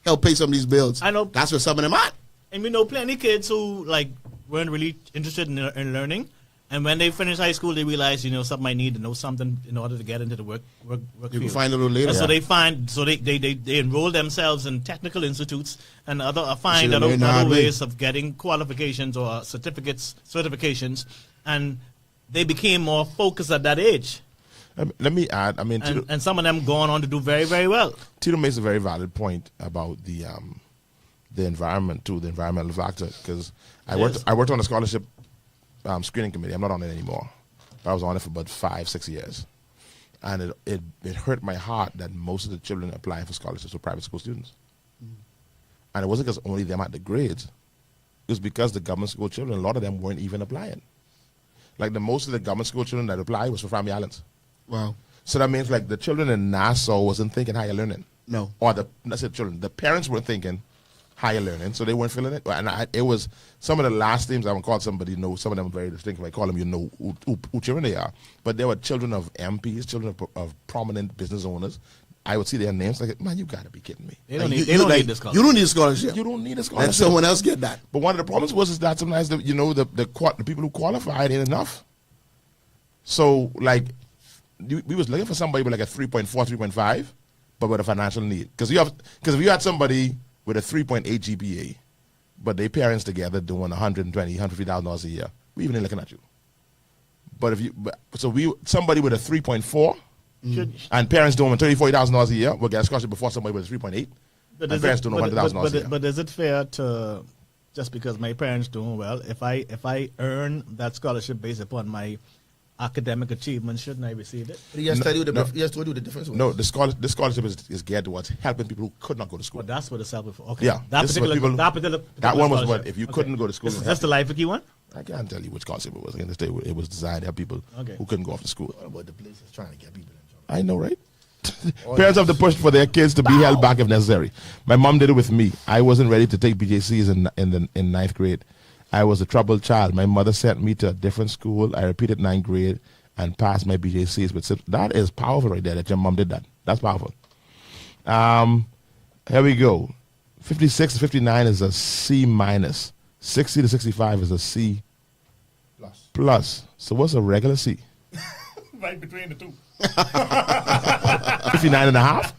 Help pay some of these bills. I know. That's where some of them at. And we know plenty kids who like weren't really interested in learning, and when they finish high school, they realize something I need to know something in order to get into the work You can field. find it a little later. And so they enroll themselves in technical institutes and find Should learn the hard other way. ways of getting qualifications or certifications, and they became more focused at that age. Let me add. I mean, And some of them going on to do very, very well. Tito makes a very valid point about the environment too, the environmental factor. Because I worked on a scholarship screening committee. I'm not on it anymore. I was on it for about 5-6 years, and it hurt my heart that most of the children applying for scholarships were private school students, and it wasn't because only them had the grades. It was because the government school children, a lot of them weren't even applying. Like most of the government school children that applied was for Family Islands. Wow. So that means like the children in Nassau wasn't thinking higher learning. No. Or not the children. The parents weren't thinking higher learning, so they weren't feeling it. And it was some of the last names I would call somebody, some of them are very distinct. If I call them, who children they are. But they were children of MPs, children of prominent business owners. I would see their names like, man, you got to be kidding me. They don't You- need, you they don't like- need this scholarship. You don't need a scholarship. You don't need a Let scholarship. someone else get that. But one of the problems was is that sometimes the people who qualified ain't enough. So like we was looking for somebody with like a 3.4, 3.5, but with a financial need. Because if you had somebody with a 3.8 GPA, but their parents together doing $120,000, $150,000 a year, we even ain't looking at you. But somebody with a 3.4 and parents doing $30,000-$40,000 a year will get a scholarship before somebody with a 3.8. But And parents doing $100,000 a year. But is it fair to, just because my parents doing well, if I earn that scholarship based upon my academic achievement, shouldn't I receive it? He has told you no. he has told you the difference. No, the scholarship is geared towards helping people who could not go to school. Well, that's what it's helpful for. Okay. Yeah, That this is what particular, people- that particular, that one was scholarship. what, if you couldn't go to school. That's the life key one? I can't tell you which scholarship it was. Again, it was designed to help people Okay. who couldn't go off to school. What about the place is trying to get people in trouble? I know, right? Parents have to push for their kids to be held back if necessary. My mom did it with me. I wasn't ready to take BJCs in ninth grade. I was a troubled child. My mother sent me to a different school. I repeated ninth grade and passed my BJCs with SIPs. That is powerful right there that your mom did that. That's powerful. Here we go. 56 to 59 is a C minus. 60 to 65 is a C plus. So what's a regular C? Right between the two. 59 and a half?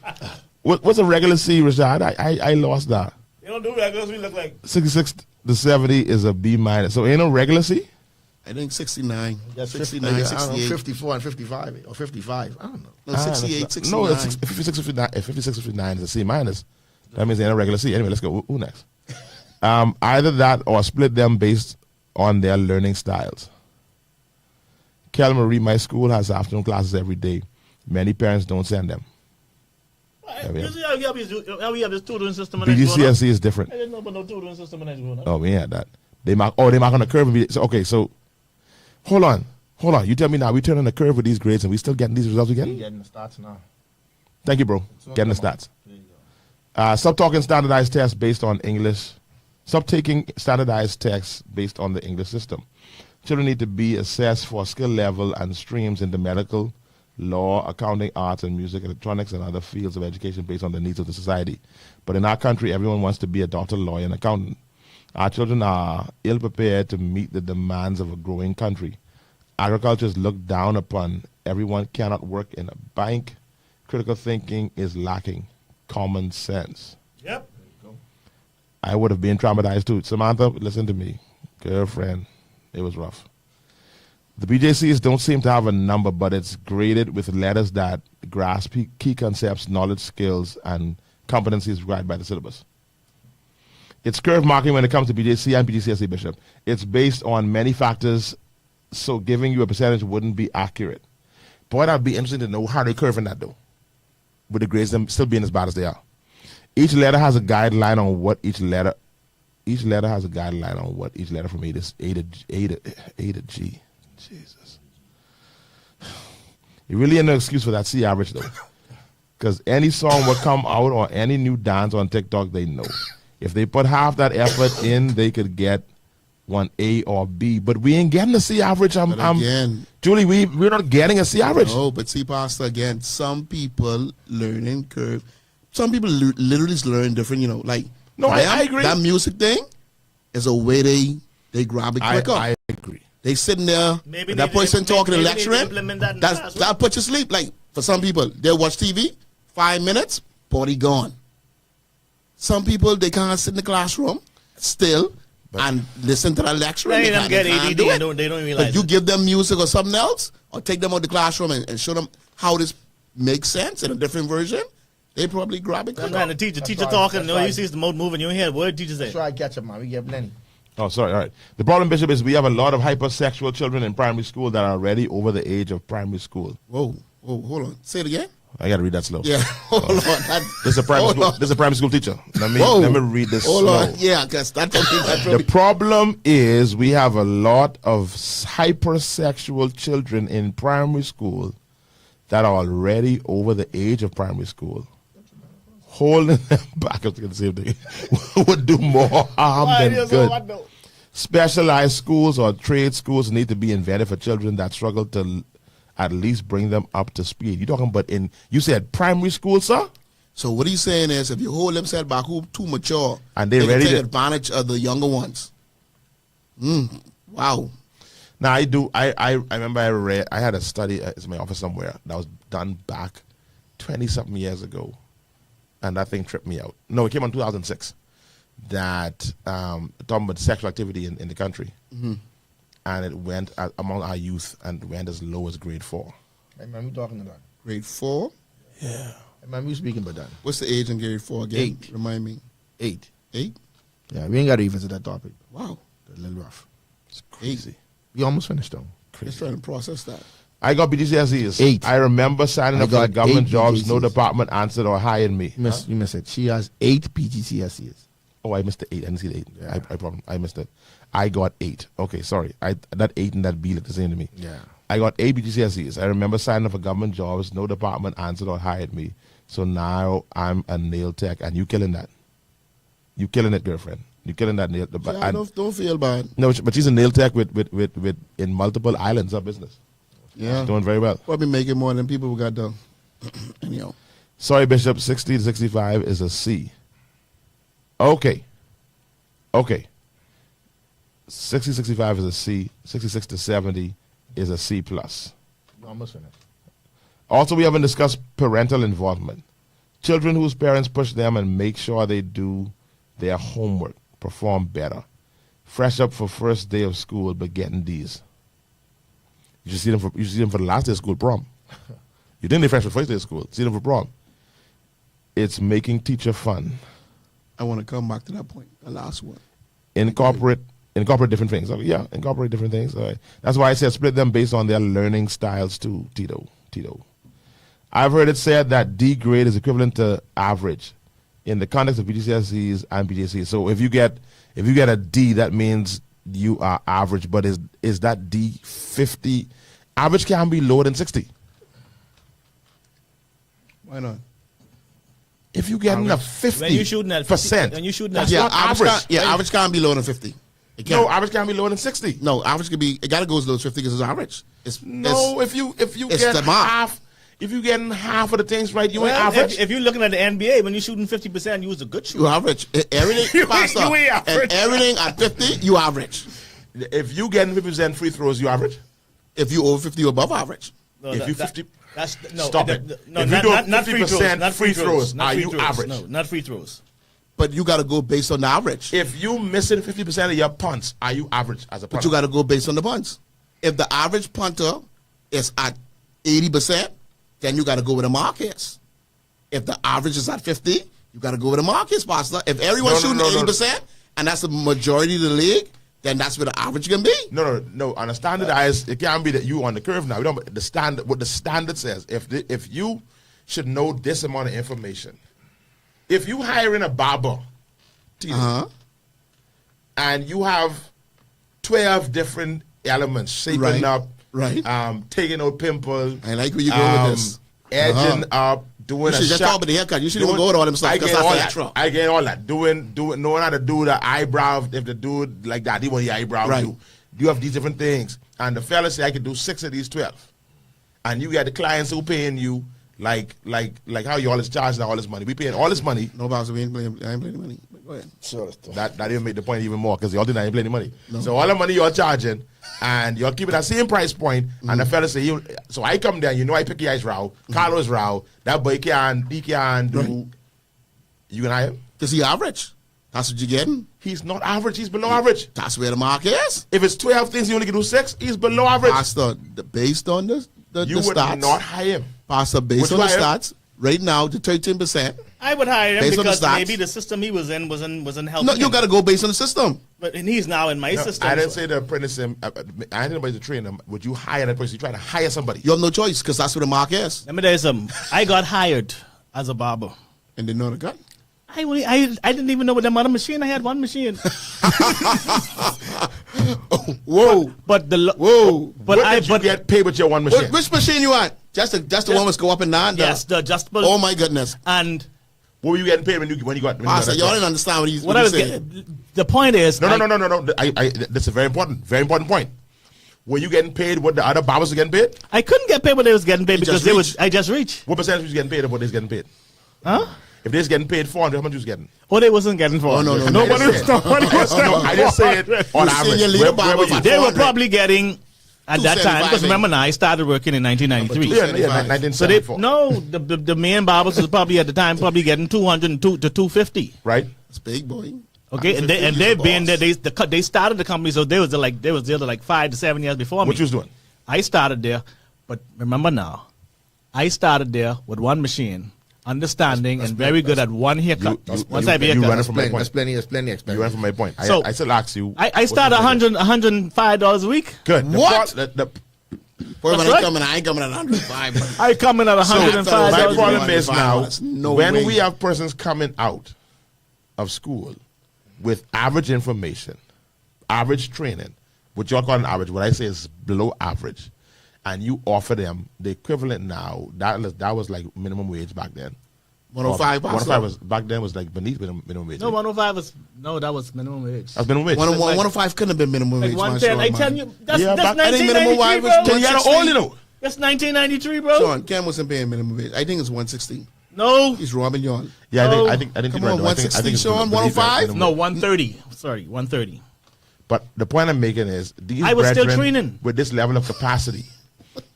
What's a regular C, Rashad? I lost that. You don't do regulars, we look like. 66 to 70 is a B minus. So ain't no regular C? I think 69, That's 69, I don't know, 68. 54 and 55 or 55. I don't know. No, 68, 69. No, it's 56, 59, 56, 59 is a C minus. That means they ain't a regular C. Anyway, let's go. Who next? Either that or split them based on their learning styles. Kel Marie, my school has afternoon classes every day. Many parents don't send them. You see how we have this tutoring system in Nigeria? BGCSE is different. I didn't know about no tutoring system in Nigeria. Oh, we ain't had that. They mark on the curve. So hold on. You tell me now, we turn on the curve with these grades and we still getting these results again? Getting the stats now. Thank you, bro. Getting the stats. Stop talking standardized tests based on English. Stop taking standardized tests based on the English system. Children need to be assessed for skill level and streams into medical, law, accounting, arts, and music, electronics, and other fields of education based on the needs of the society. But in our country, everyone wants to be a doctor, lawyer, and accountant. Our children are ill-prepared to meet the demands of a growing country. Agriculture is looked down upon. Everyone cannot work in a bank. Critical thinking is lacking. Common sense. Yep. I would have been traumatized too. Samantha, listen to me. Girlfriend, it was rough. The BJCs don't seem to have a number, but it's graded with letters that grasp key concepts, knowledge, skills, and competencies required by the syllabus. It's curve marking when it comes to BJC and BGCSE, Bishop. It's based on many factors, so giving you a percentage wouldn't be accurate. Boy, that'd be interesting to know how they're curving that, though, with the grades them still being as bad as they are. Each letter has a guideline on what each letter has a guideline on what each letter from A to G. Jesus. You really ain't no excuse for that C average, though. Because any song will come out or any new dance on TikTok, they know. If they put half that effort in, they could get one A or B. But we ain't getting a C average. Again, Julie, we're not getting a C average. no, but see, Pastor, again, some people learning curve. Some people literally learn different, like. No, I agree. That music thing is a way they grab it quicker. I agree. They sitting there, Maybe and that they- person talking and maybe they lecturing, implement that in the class, that puts you to sleep. Like, for some people, they watch TV, 5 minutes, body gone. Some people, they can't sit in the classroom still and listen to that lecturing. Many They of them can't- get they can't ADD do it. and they don't realize But you it. give them music or something else, or take them out the classroom and show them how this makes sense in a different version, they probably grab it. Sometimes the teacher right. talking, That's you right. see the mouth moving, you don't hear what the teacher say. Try to catch up, man. We get plenty. Oh, sorry. All right. The problem, Bishop, is we have a lot of hypersexual children in primary school that are already over the age of primary school. Whoa, hold on. Say it again. I got to read that slow. Yeah, hold on. This is a primary Hold school. on. This is a primary school teacher. Let Whoa. me read this Hold slow. on. Yeah, because that's The problem is we have a lot of hypersexual children in primary school that are already over the age of primary school. holding them back, I was going to say the same thing, would do more harm than good. Specialized schools or trade schools need to be invented for children that struggle to at least bring them up to speed. You talking about you said primary school, sir? So what he's saying is, if you hold them set back who too mature, and they can ready take to advantage of the younger ones. Wow. Now I do. I remember I had a study in my office somewhere that was done back 20-something years ago, and that thing tripped me out. No, it came on 2006. That talking about sexual activity in the country, and it went among our youth and went as low as grade 4. I remember you talking about Grade 4? Yeah. I remember you speaking about that. What's the age in grade 4 again? 8. Remind me. 8. 8? Yeah, we ain't got to revisit that topic. Wow. A little rough. It's crazy. We almost finished though. Just trying to process that. I got BGCSEs. 8. I remember signing I up for the got government 8 jobs. No BGCSEs. department answered or hired me. You missed it. She has 8 PGCSEs. Oh, I missed the 8. I didn't see the 8. Yeah. I missed it. I got 8. Okay, sorry. That 8 and that B look the same to me. Yeah. I got 8 BGCSEs. I remember signing up for government jobs. No department answered or hired me. So now I'm a nail tech, and you killing that. You killing it, girlfriend. You killing that nail. Yeah, don't feel bad. No, but she's a nail tech with in multiple islands of business. Yeah. She's doing very well. Probably making more than people who got done. Anyhow. Sorry, Bishop. 60 to 65 is a C. Okay. 60 to 65 is a C. 66 to 70 is a C plus. Almost finished. Also, we haven't discussed parental involvement. Children whose parents push them and make sure they do their homework perform better. Fresh up for first day of school, but getting D's. You should see them for the last day of school, prom. You think they fresh for first day of school. See them for prom. It's making teacher fun. I want to come back to that point, the last one. Incorporate different things. Okay, yeah, incorporate different things. All right. That's why I said split them based on their learning styles too, Tito. I've heard it said that D grade is equivalent to average in the context of BGCSEs and BGCSEs. So if you get a D, that means you are average. But is that D 50? Average can be lower than 60. Why not? If you getting a 50%, When you shooting at 50, when you shooting at that's not average. Average can't be lower than 50. It can't. No, average can be lower than 60. No, average could be. It gotta go as low as 50 because it's average. No, if you it's get the mark. half, if you getting half of the things right, you ain't Well, average. if you're looking at the NBA, when you're shooting 50%, you was a good You shooter. average. Everything, Pastor, you ain't average. and everything at 50, you average. If you getting 50% free throws, you average. If you over 50, you above average. No, If that- you that- 50 that's no. Stop that- it. No, If you not, do not free 50% throws. Not free throws, not are free you throws. average? No, not free throws. But you got to go based on the average. If you missing 50% of your punts, are you average as a punter? But you got to go based on the punts. If the average punter is at 80%, then you got to go with the Marquez. If the average is at 50, you got to go with the Marquez, Pastor. If everyone's shooting 80%, and that's the majority of the league, then that's where the average can be. No. On a standardized, it can't be that you on the curve now. We don't. The standard, what the standard says, if you should know this amount of information, if you hiring a barber, Tito, and you have 12 different elements, shaping Right. up, Right. taking out pimples, I like where you go with this. edging up, doing You a should just shot. talk about the haircut. You shouldn't even go with all them stuff I because get that's all extra. that. I get all that. Doing, knowing how to do the eyebrow. If the dude like that, he want the eyebrow Right. do. You have these different things, and the fella say I can do 6 of these 12, and you got the clients who paying you like how you always charging all this money. We paying all this money. No, Pastor, I ain't playing the money. But go ahead. Sure. That even make the point even more because y'all didn't play any money. So all the money y'all charging, and y'all keep it that same price point, and the fella say, so I come there, you know I pick your eyes row, Carlo's row, that boy he can do. Right. You can hire him? Because he average. That's what you're getting. He's not average, he's below average. That's where the mark is. If it's 12 things, you only can do 6, he's below average. Pastor, based on the You would stats, not hire him. Pastor, based Would on you the hire him? stats, right now, the 13%. I would hire him Based on the because stats. maybe the system he was in wasn't helping. No, you him. got to go based on the system. But and he's now in my system. I didn't so- say to apprentice him. I didn't know to train him. Would you hire that person? You try to hire somebody. You have no choice because that's where the mark is. Let me tell you something. I got hired as a barber. And they know the gun. I didn't even know what them other machine. I had one machine. Whoa. But the Whoa. but what I did you but get paid with your one machine? Which machine you want? Just the one that's go up and down? yes, the adjustable. Oh, my goodness. And What were you getting paid when you got? Pastor, that y'all job? didn't understand what he's What I was saying. getting, the point is, No. That's a very important point. Were you getting paid what the other barbers were getting paid? I couldn't get paid what they was getting paid You because just I just reached. What percentage was you getting paid of what they was getting paid? Huh? If they was getting paid 400, how much you was getting? Oh, they wasn't getting for. Oh, no. Nobody was. Nobody was. No, I just said on You average. senior leader where were you? barber They were 400. probably getting at that time, 275, because remember now, I started working in 1993. Yeah, 1974. 1974. No, the main barbers was probably at the time probably getting 200 to 250. Right? It's big, boy. Okay, and they've been there. They started the company, so they was there like 5 to 7 years before me. What you was doing? I started there, but remember now, I started there with one machine, understanding and very good at one haircut. One type of you haircut. running from my point. That's plenty You experience. ran from my point. So, I still ask you. I started $105 a week. Good. What? The Boy, when That's I right. come in, I ain't coming at 105. but- I come in at So, $105 my my a week. problem is now, That's no when way. we have persons coming out of school with average information, average training, what y'all call an average, what I say is below average, and you offer them the equivalent now, that was like minimum wage back then. 105, 105 was back then was like beneath minimum wage. No, 105 was that was minimum wage. That's minimum wage. 105 couldn't have been minimum Like wage. 110. I man. tell you, that's Yeah, back- I think minimum 1993, wage bro. was Can you get all you know? That's 1993, bro. Sean, Ken wasn't paying minimum wage. I think it's 160. No, He's robbing y'all. Yeah, No. I think Come you're on, right, though. I think 160, it's Sean, beneath 105? minimum no, wage. 130. Sorry, 130. But the point I'm making is these I was still brethren training. with this level of capacity.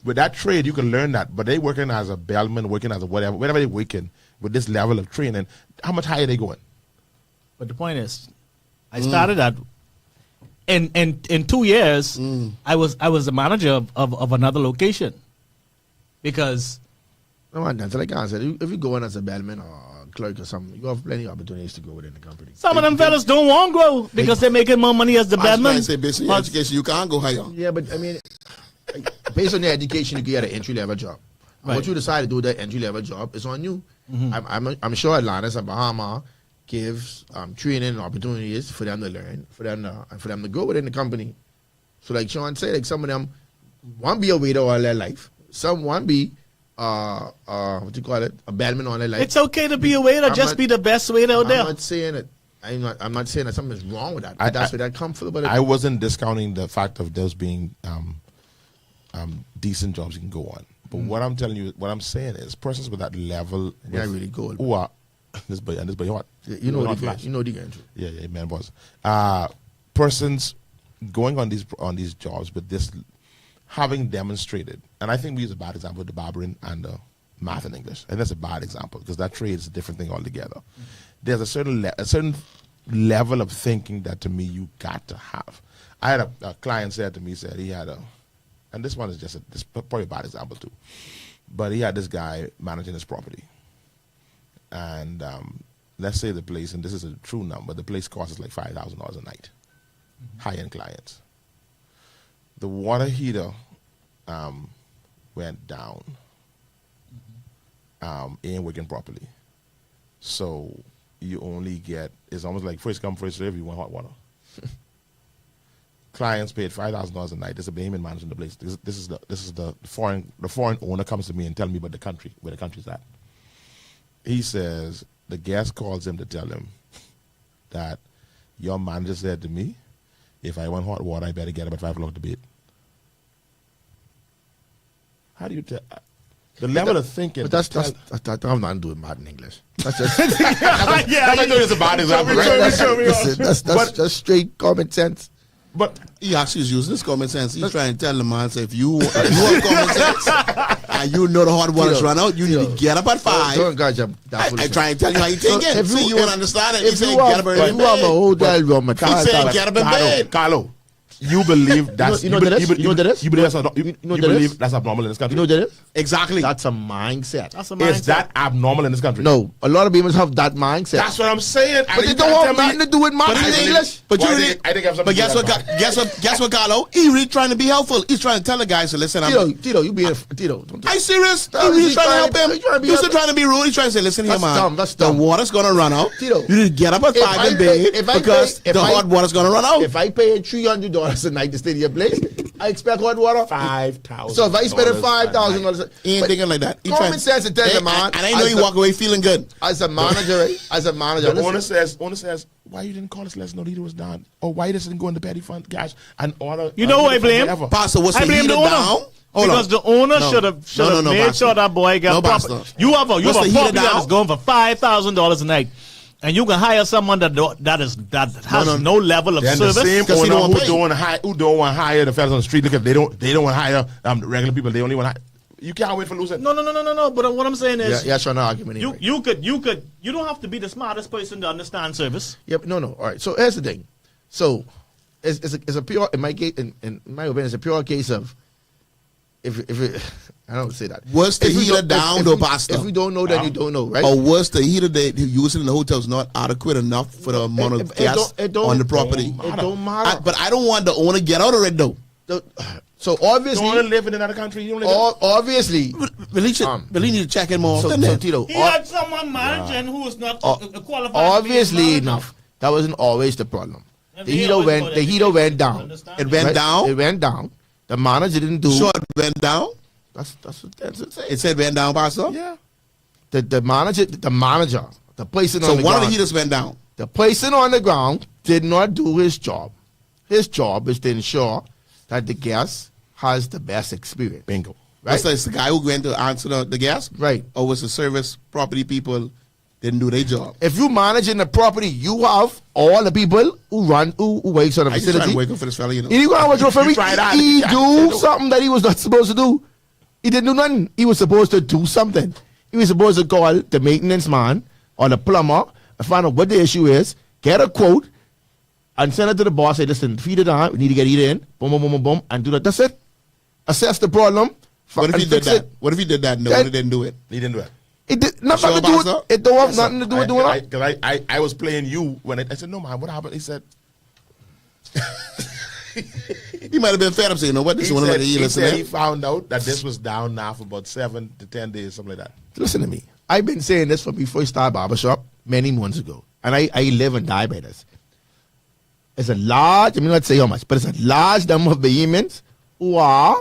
With that trade, you can learn that. But they working as a bellman, working as a whatever they're working with this level of training. How much higher are they going? But the point is, I started at in 2 years. I was the manager of another location because No, man, that's like I said. If you go in as a bellman or clerk or something, you have plenty of opportunities to grow within the company. some of them fellas don't want to grow because they're making more money as the I was trying bellman. to say, based on your education, you can't go higher. Yeah, but I mean, based on your education, you can get an entry level job. And Right. what you decide to do with that entry level job is on you. I'm sure Atlantis and Bahama gives training and opportunities for them to learn, for them to grow within the company. So, like Sean said, like some of them want to be a waiter all their life. Some want to be what you call it, a bellman all their life. It's okay to be a waiter. I'm just not- be the best waiter out there. I'm not saying it. I'm not saying that something's wrong with that. But that's where that comfortable. I wasn't discounting the fact of those being decent jobs you can go on. But what I'm telling you, what I'm saying is persons with that level Yeah, with- really good. who are this boy hot. you know hot the flash. you know the entry. Yeah, man, boss. Persons going on these jobs with this, having demonstrated, and I think we use a bad example with the barbering and the math and English, and that's a bad example because that trade is a different thing altogether. There's a certain level of thinking that to me you got to have. I had a client said to me, said he had and this one is this is probably a bad example too, but he had this guy managing his property, and let's say the place, and this is a true number, the place costs like $5,000 a night, high-end clients. The water heater went down, ain't working properly, so you only get, it's almost like first come first serve, you want hot water. Clients paid $5,000 a night. This is a Bahamian managing the place. This is the foreign owner comes to me and tell me about the country, where the country's at. He says the guest calls him to tell him that your manager said to me, if I want hot water, I better get up at 5 o'clock to bed. How do you tell? The level of thinking. But that's have nothing to do with math and English. That's just it's a bad example, right? that's just straight common sense. But He actually is using this common sense. He's trying to tell the man, say, if you have common sense and you know the hot water's run out, you need to get up at 5. Don't gotcha. I try and tell you how you think it. See, you won't understand it. He If said, you get have up a in bed. hotel room, He said, get up in bed. Carlo, you believe that's You know what it is? You know what it is? You believe that's You know you what it believe is? that's abnormal in this country? You know what that is? Exactly. That's a mindset. That's a Is mindset. that abnormal in this country? No, a lot of people have that mindset. That's what I'm saying. but they don't have nothing to do with math and English. But Well, you I really, think I have something but to guess do what? with that. Guess what, Carlo? He really trying to be helpful. He's trying to tell the guys, so listen, Tito, you being Tito. Don't I serious? No, He really he's trying to help trying- him. he's trying to be He's helpful. trying to be rude. He's trying to say, listen here, That's man. dumb, that's the dumb. water's gonna run out. Tito, You need to get up at if 5 I in pay- bed if I because pay- if the I- hot water's gonna run out. if I pay $300 a night to stay in your place, I expect hot water. $5,000. So if I spend $5,000, He ain't thinking like that. He common trying- sense to tell you, man. And I know you walk away feeling good. As a manager, right? As a manager, The listen. owner says, why you didn't call us? Let us know the heater was down. Or why this didn't go in the petty fund cash and order. You know who I blame? Whatever. Pastor, what's I the blame heater the owner. down? Hold Because on. the owner No. should have No, made Pastor. sure that boy got No, proper. Pastor. You have a What's the property heater that down? is going for $5,000 a night, and you can hire someone that has no level of Then the service. same Because he owner don't who pay. don't want to hire the fellas on the street. Look, if they don't want to hire regular people. They only want to. You can't wait for losing. No. But what I'm saying is, Yeah, trying to argument. you Anyway. you don't have to be the smartest person to understand service. Yep. No. All right. So here's the thing. So it's a pure in my opinion, it's a pure case of if it, I don't say that. What's the If we heater don't- down, if though, we- Pastor? If we don't know, then you don't know, right? Or was the heater they using in the hotels not adequate enough for the amount of It gas don't- on the property? It don't matter. But I don't want the owner to get out of it, though. So You want to obviously, live in another country. You don't live obviously, But he need to check it more so often. then. Tito, He had someone managing who is not qualified. obviously enough. That wasn't always the problem. The heater went down. It went Right? down. It went down. The manager didn't do. Sure, it went down. That's what it says. It said went down, Pastor. Yeah. The manager, the person So on the one of the ground, heaters went down. the person on the ground did not do his job. His job is to ensure that the guest has the best experience. Bingo. Right? So it's the guy who went to answer the gas? Right. Or was the service property people didn't do their job? If you manage in the property, you have all the people who works on the I just trying facility. to wake up for this fella, you know. He didn't go out for You try that. He Yeah, do you know. something that he was not supposed to do. He didn't do nothing. He was supposed to do something. He was supposed to call the maintenance man or the plumber and find out what the issue is, get a quote, and send it to the boss. Say, listen, feed it on. We need to get it in. Boom, boom, boom, boom, boom, and do that. That's it. Assess the problem. What if and he did fix that? it. What if he did that? No, That- he didn't do it. He didn't do it. It did nothing Sure to do about with that? it. Don't have nothing to do with doing it. Because I was playing you when I said, no, man, what happened? He said, He might have been fed up saying, you know what, this he is one of said, the he healers. said he found out that this was down now for about 7 to 10 days, something like that. Listen to me. I've been saying this from before I started Barbershop many months ago. And I live and die by this. It's a large, I mean, not say how much, but it's a large number of Bahamians who are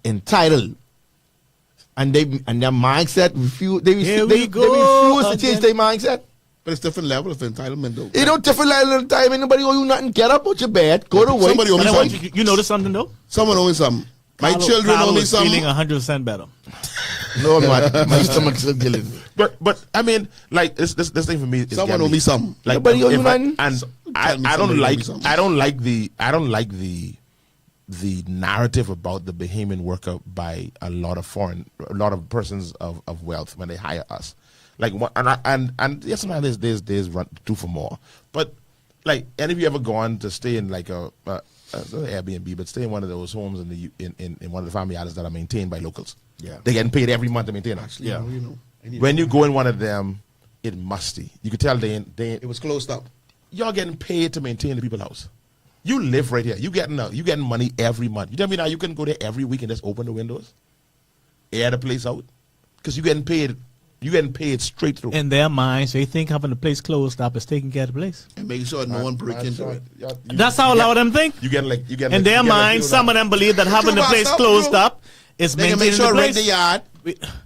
entitled. And their mindset refuse. They Here refuse we go to change again. their mindset. But it's different level of entitlement, though. They don't different level of time. Anybody owe you nothing. Get up out your bed. Go to work. Somebody owe me But I want something. you notice something though? Someone owe me something. My Carlo- children Carlo owe me is feeling something. 100% better. No, I'm not. My stomach's still killing me. But I mean, like this thing for me is Someone get owe me something. Like Nobody owe you if I- nothing. and Tell me I somebody don't owe me like something. I don't like the narrative about the Bahamian worker by a lot of persons of wealth when they hire us. Like and yes, sometimes there's run two for more. But like, any of you ever gone to stay in like a Airbnb, but stay in one of those homes in one of the family houses that are maintained by locals? Yeah. They're getting paid every month to maintain them. Yeah. You know, When you go in one of them, it musty. You could tell it was closed up. y'all getting paid to maintain the people's house. You live right here. You getting money every month. You tell me now you can go there every week and just open the windows, air the place out, because you getting paid. You getting paid straight through. In their minds, they think having the place closed up is taking care of the place. And make sure no one break into it. That's how a lot of them think. You getting In their minds, some of them believe that having the place closed up is They can maintaining make sure the rent the place. yard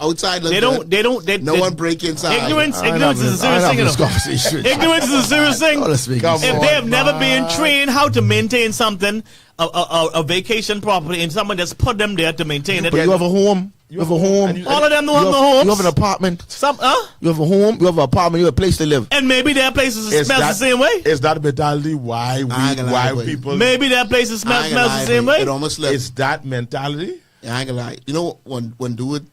outside. Look They good. don't. No one break inside. Ignorance is a serious thing. You know. Ignorance is a serious thing. Let's make Come it If on, they have never man. been trained how to maintain something, a vacation property, and someone just put them there to maintain it, But you have a home. You have a home. all of them don't have no homes. You have an apartment. Some, You have a home. You have an apartment. You have a place to live. and maybe their places Is smells the that- same way. Is that mentality why I ain't gonna lie with you. people? Maybe their places I ain't gonna smells lie, the same but way. It almost slipped. Is that mentality? I ain't gonna lie. You know, when dude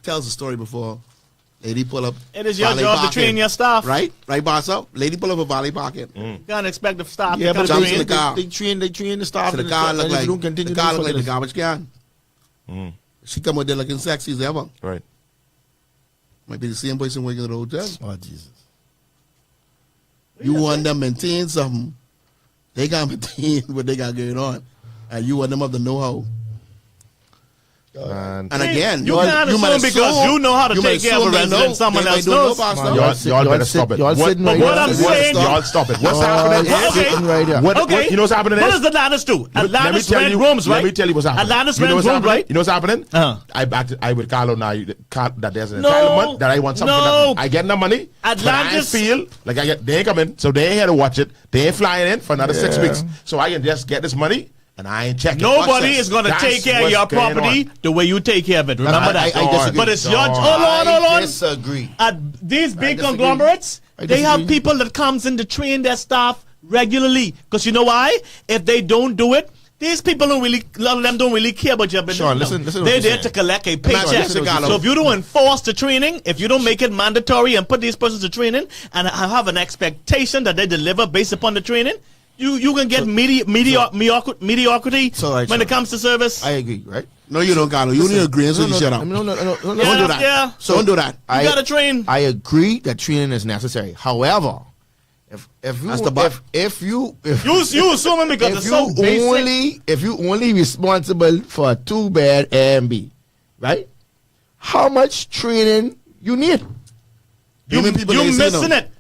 tells a story before, lady pull up. It is your valet job to parking, train your staff. Right, boss up. Lady pull up a valet parking. You can't expect the staff Yeah, to but come jumps in train. the car. they train the staff. So the and car and look if like you don't continue the car to look do like the fucking- garbage can. She come out there looking sexy as ever. Right. Might be the same person working at the hotel. Oh Jesus! You want them to maintain something, they got to maintain what they got going on, and you want them up to know how. And And again, you can't might assume because you know how to take care of a resident, someone else knows. y'all better stop it. Y'all sitting right what here. I'm saying- Y'all stop it. What's happening? Y'all sitting right here. What you know what's happening What is? does Atlantis do? Let me Atlantis tell rent you. rooms, right? Let me tell you what's happening. Atlantis You know rent what's rooms, happening? right? You know what's happening? Uh-huh. I with Carlo now. That there's an No. entitlement that I want something. No. That I get the money. Atlantis- But I feel like they ain't coming, so they ain't here to watch it. They ain't flying in for another 6 weeks, so I can just get this money and I ain't checking. Nobody Process. is going to That's take care of what's your going property on. the way you take care of it. Remember that. I disagree. But it's your. Dawn. Hold on. I disagree. These big disagree. conglomerates, I they have disagree. people that comes in to train their staff regularly. Because you know why? If they don't do it, these people don't really, a lot of them don't really care about your business. Sean, listen to what They're you're there saying. to collect a Sean, paycheck. listen, Carlo. So if you don't enforce the training, if you don't make it mandatory and put these persons to training and have an expectation that they deliver based upon the training, you can get mediocrity So, like, when it Sean, comes to service. I agree, right? No, you don't, Carlo. You need to agree, so you shut up. No. Don't do that. Yeah. Don't do that. You gotta train. I agree that training is necessary. However, if you That's the but. if you You assuming because if it's so basic. if you only responsible for a 2-bed Airbnb, right? How much training you need? You mean people You lazy, missing no? it.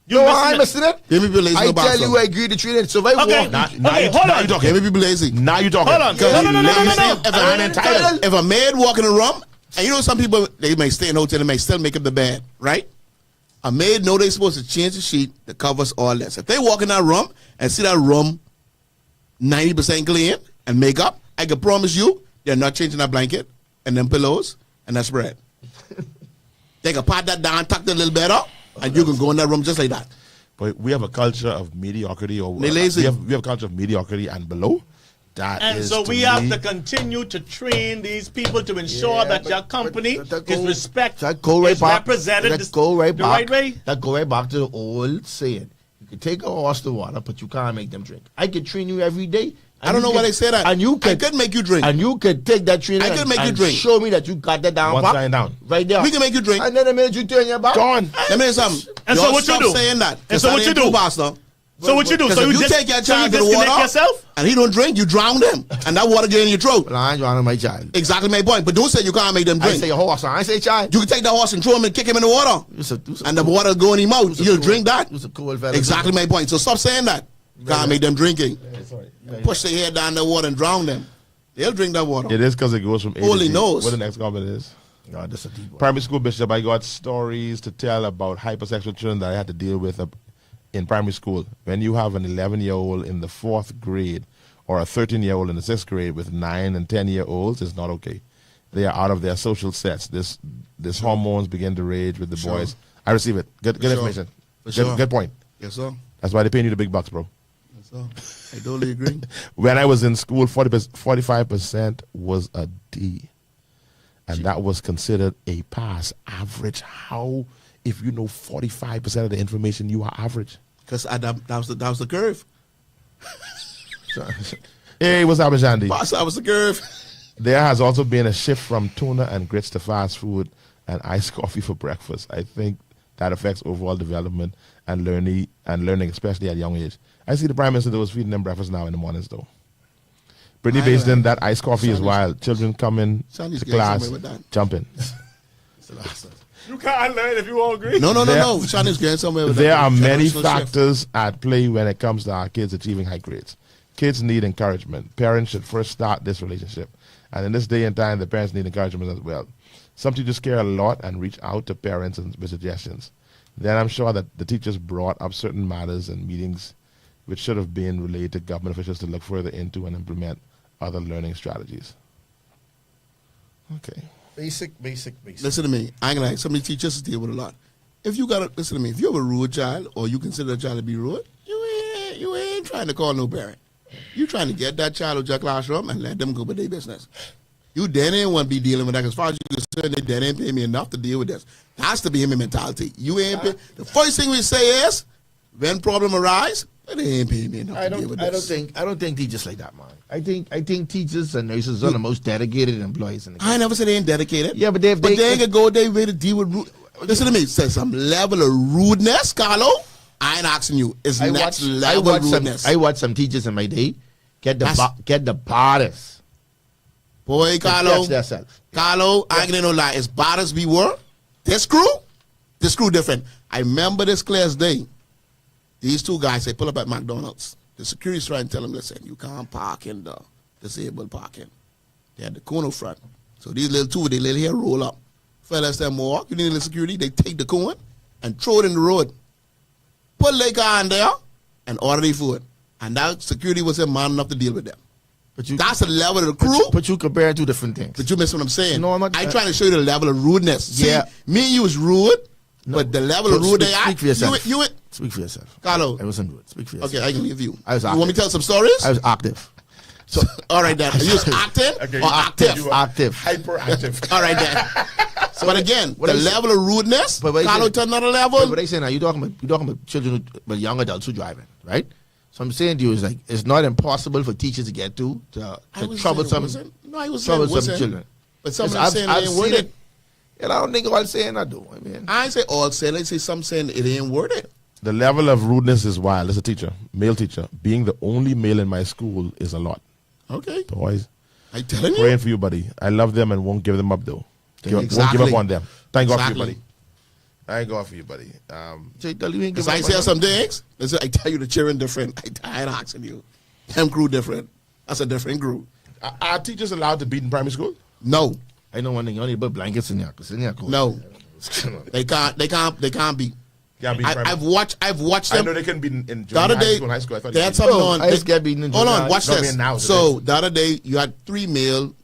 You No, missing I'm it. missing it. You mean people lazy, I no tell boss, you, no? I agree to training. So if I Okay. walk, Now Okay, you hold on. talking. You mean people lazy. Now you talking. Hold on. Because No. If I'm entitled. If a maid walk in a room, and you know some people, they may stay in a hotel, they may still make up the bed, right? A maid know they supposed to change the sheet that covers all this. If they walk in that room and see that room 90% clean and make up, I can promise you they're not changing that blanket and them pillows and that spread. They can pat that down, tuck it a little better, and you can go in that room just like that. But we have a culture of mediocrity, or They lazy. we have a culture of mediocrity and below. That And is so to we have me- to continue to train these people to ensure that your company is respect That go right is back. represented That go right the back. right way. That go right back to the old saying: you can take a horse to water, but you can't make them drink. I can train you every day. I don't know why they say that. And you I could could make you drink. And you could take that training. I could and- make you and drink. Show me that you got that down. What's pat, lying down? right there. We can make you drink. And then the minute you turn your back, Gone. Let me tell you something. And so Y'all what you stop do? saying that. And so what you do? Pastor. So what you do? Because So if you you take your so you child to the disconnect water yourself? and he don't drink, you drown them. And that water get in your throat. Well, I ain't drowning my child. Exactly my point. But don't say you can't make them I drink. say a horse. I say child. You can take the horse and throw him and kick him in the water. And the water go in his mouth. You'll drink that. It's a cool fella. Exactly my point. So stop saying that. Can't make them drinking. Push their head down the water and drown them. They'll drink that water. It is because it goes from A to Only Z. knows. What the next comment is. No, that's a deep one. Primary school bishop, I got stories to tell about hypersexual children that I had to deal with in primary school. When you have an 11-year-old in the 4th grade or a 13-year-old in the 6th grade with 9 and 10-year-olds, it's not okay. They are out of their social sets. This hormones begin to rage with the boys. I receive it. Good sure. information. For sure. Good point. Yes, sir. That's why they're paying you the big bucks, bro. Yes, sir. I totally agree. When I was in school, 45% was a D. And that was considered a pass. Average. How, if you know 45% of the information, you are average? Because that was the curve. Hey, what's up, Shandy? Boss, that was the curve. There has also been a shift from tuna and grits to fast food and iced coffee for breakfast. I think that affects overall development and learning, especially at a young age. I see the Prime Minister that was feeding them breakfast now in the mornings, though. Brittany Basin, that iced coffee is wild. Children come in Sandy's to getting class, somewhere with that. jumping. You can't learn if you all agree. No. Chinese getting somewhere with There that. are many Generational shift. factors at play when it comes to our kids achieving high grades. Kids need encouragement. Parents should first start this relationship. And in this day and time, the parents need encouragement as well. Some teachers care a lot and reach out to parents with suggestions. Then I'm sure that the teachers brought up certain matters and meetings which should have been relayed to government officials to look further into and implement other learning strategies. Okay. Basic. Listen to me. I ain't gonna lie. Some of the teachers deal with a lot. If you gotta listen to me, if you have a rude child or you consider a child to be rude, you ain't trying to call no parent. You trying to get that child out your classroom and let them go with their business. You then ain't want to be dealing with that. As far as you're concerned, they then ain't pay me enough to deal with this. That's to be him mentality. You ain't pay. The first thing we say is, when problem arise, they ain't paying me enough to deal with this. I don't think teachers like that, man. I think teachers and nurses are the most dedicated employees in the country. I never said they ain't dedicated. Yeah, but they ain't go their way to deal with rude. Listen to me. Say some level of rudeness, Carlo. I ain't asking you. It's next level rudeness. I watched some teachers in my day get the baddest Boy, Carlo. Catch themselves. Carlo, I ain't gonna no lie. As bad as we were, this crew different. I remember this clear as day. These two guys, they pull up at McDonald's. The security's trying to tell them, listen, you can't park in the disabled parking. They had the corner front. So these little two, they little here roll up. Fellas, them walk, you need a little security, they take the cone and throw it in the road. Put their car in there and order their food. And that security was man enough to deal with them. But you, That's the level of the crew. but you compare two different things. But you miss what I'm saying. No, I'm not- I'm trying to show you the level of rudeness. See, Yeah. me and you was rude, No, but the level of rude they speak for yourself. You Speak for yourself. Carlo. I wasn't rude. Speak for yourself. Okay, I can leave you. I was You want me active. to tell some stories? I was active. So, all right, then. You was active Okay, or active? you are Active. Hyperactive. All right, then. But again, what the I say- level of rudeness, But what I Carlo say- to another But level. what I say now, you're talking about children, but young adults who driving, right? So I'm saying to you is like it's not impossible for teachers to get to I was troublesome No, I was saying it troublesome wasn't. children. But some of Yes, them saying I've it ain't worth seen it. And I don't think all saying I do. I mean, I ain't say all saying. I say some saying it ain't worth it. The level of rudeness is wild. As a teacher, male teacher, being the only male in my school is a lot. Okay. Boys, I telling praying you. for you, buddy. I love them and won't give them up, though. Won't give Exactly. up on them. Thank God for you, Exactly. buddy. Thank God for you, buddy. tell you ain't Because give I up say on some things, I tell you the children different. I ain't asking you. Them crew different. That's a different crew. Are teachers allowed to beat in primary school? No. I know one thing. You only put blankets in there. 'Cause in there, cool. No. They can't be. Can't beat in primary. I've watched I them. know they couldn't beat in The other day, high school. I thought they had could. something Oh, on. I just get beaten in Hold junior on, high. watch Not this. being now, So the other day, you had 3 male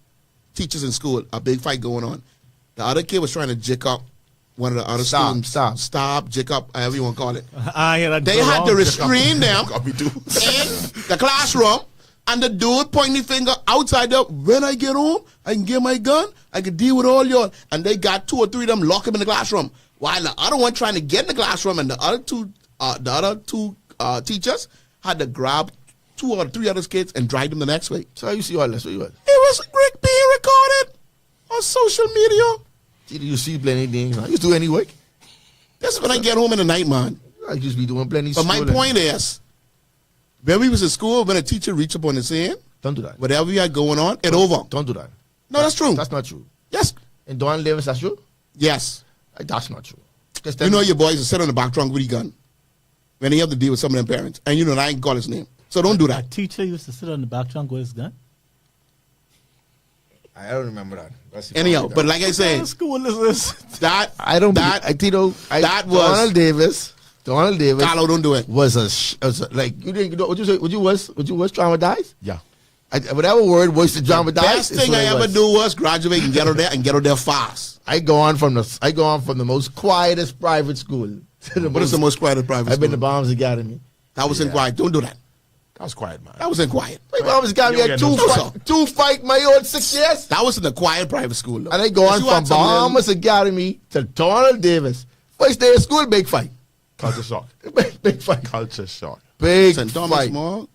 teachers in school, a big fight going on. The other kid was trying to jick up one of the other students. Stop, jick up, however you want to call it. I hear that They go had wrong. to restrain them Got me too. in the classroom, and the dude pointing the finger outside there. When I get home, I can get my gun. I can deal with all y'all. And they got 2 or 3 of them, lock them in the classroom. While the other one trying to get in the classroom, and the other two teachers had to grab 2 or 3 other kids and drag them the next way. So you see all this. What you want? It was being recorded on social media. You see plenty things. I used to do any work. That's when I get home in the night, man. I used to be doing plenty. But my school and- point is, when we was in school, when a teacher reached up on the scene, Don't do that. whatever we had going on, it over. Don't do that. No, that's true. That's not true. Yes. And Don Davis, that's true. Yes. That's not true. You know your boys will sit on the back trunk with a gun when they have to deal with some of them parents. And you know, I ain't call his name. So don't do A that. teacher used to sit on the back trunk with his gun. I don't remember that. Anyhow, but like I say, What school is this? that, I don't. that, Tito. that was- Donald Davis. Donald Davis Carlo, don't do it. was like you didn't. You know, would you say? Would you was traumatized? Yeah. Whatever word was to traumatized. Best is thing what I ever was. do was graduate and get out there fast. I go on from the most quietest private school to the What is the most quiet private I've been to school? Bombs Academy. That was in quiet. Don't do that. That was quiet, man. That was in quiet. My Bombs Academy You had don't get no two fight my old 6 years. That was in the quiet private school. Though. And I go on You from had some little- Bombs Academy to Donald Davis. First day of school, big fight. Culture shock. big fight. Culture shock. Big St. Thomas fight. Mall,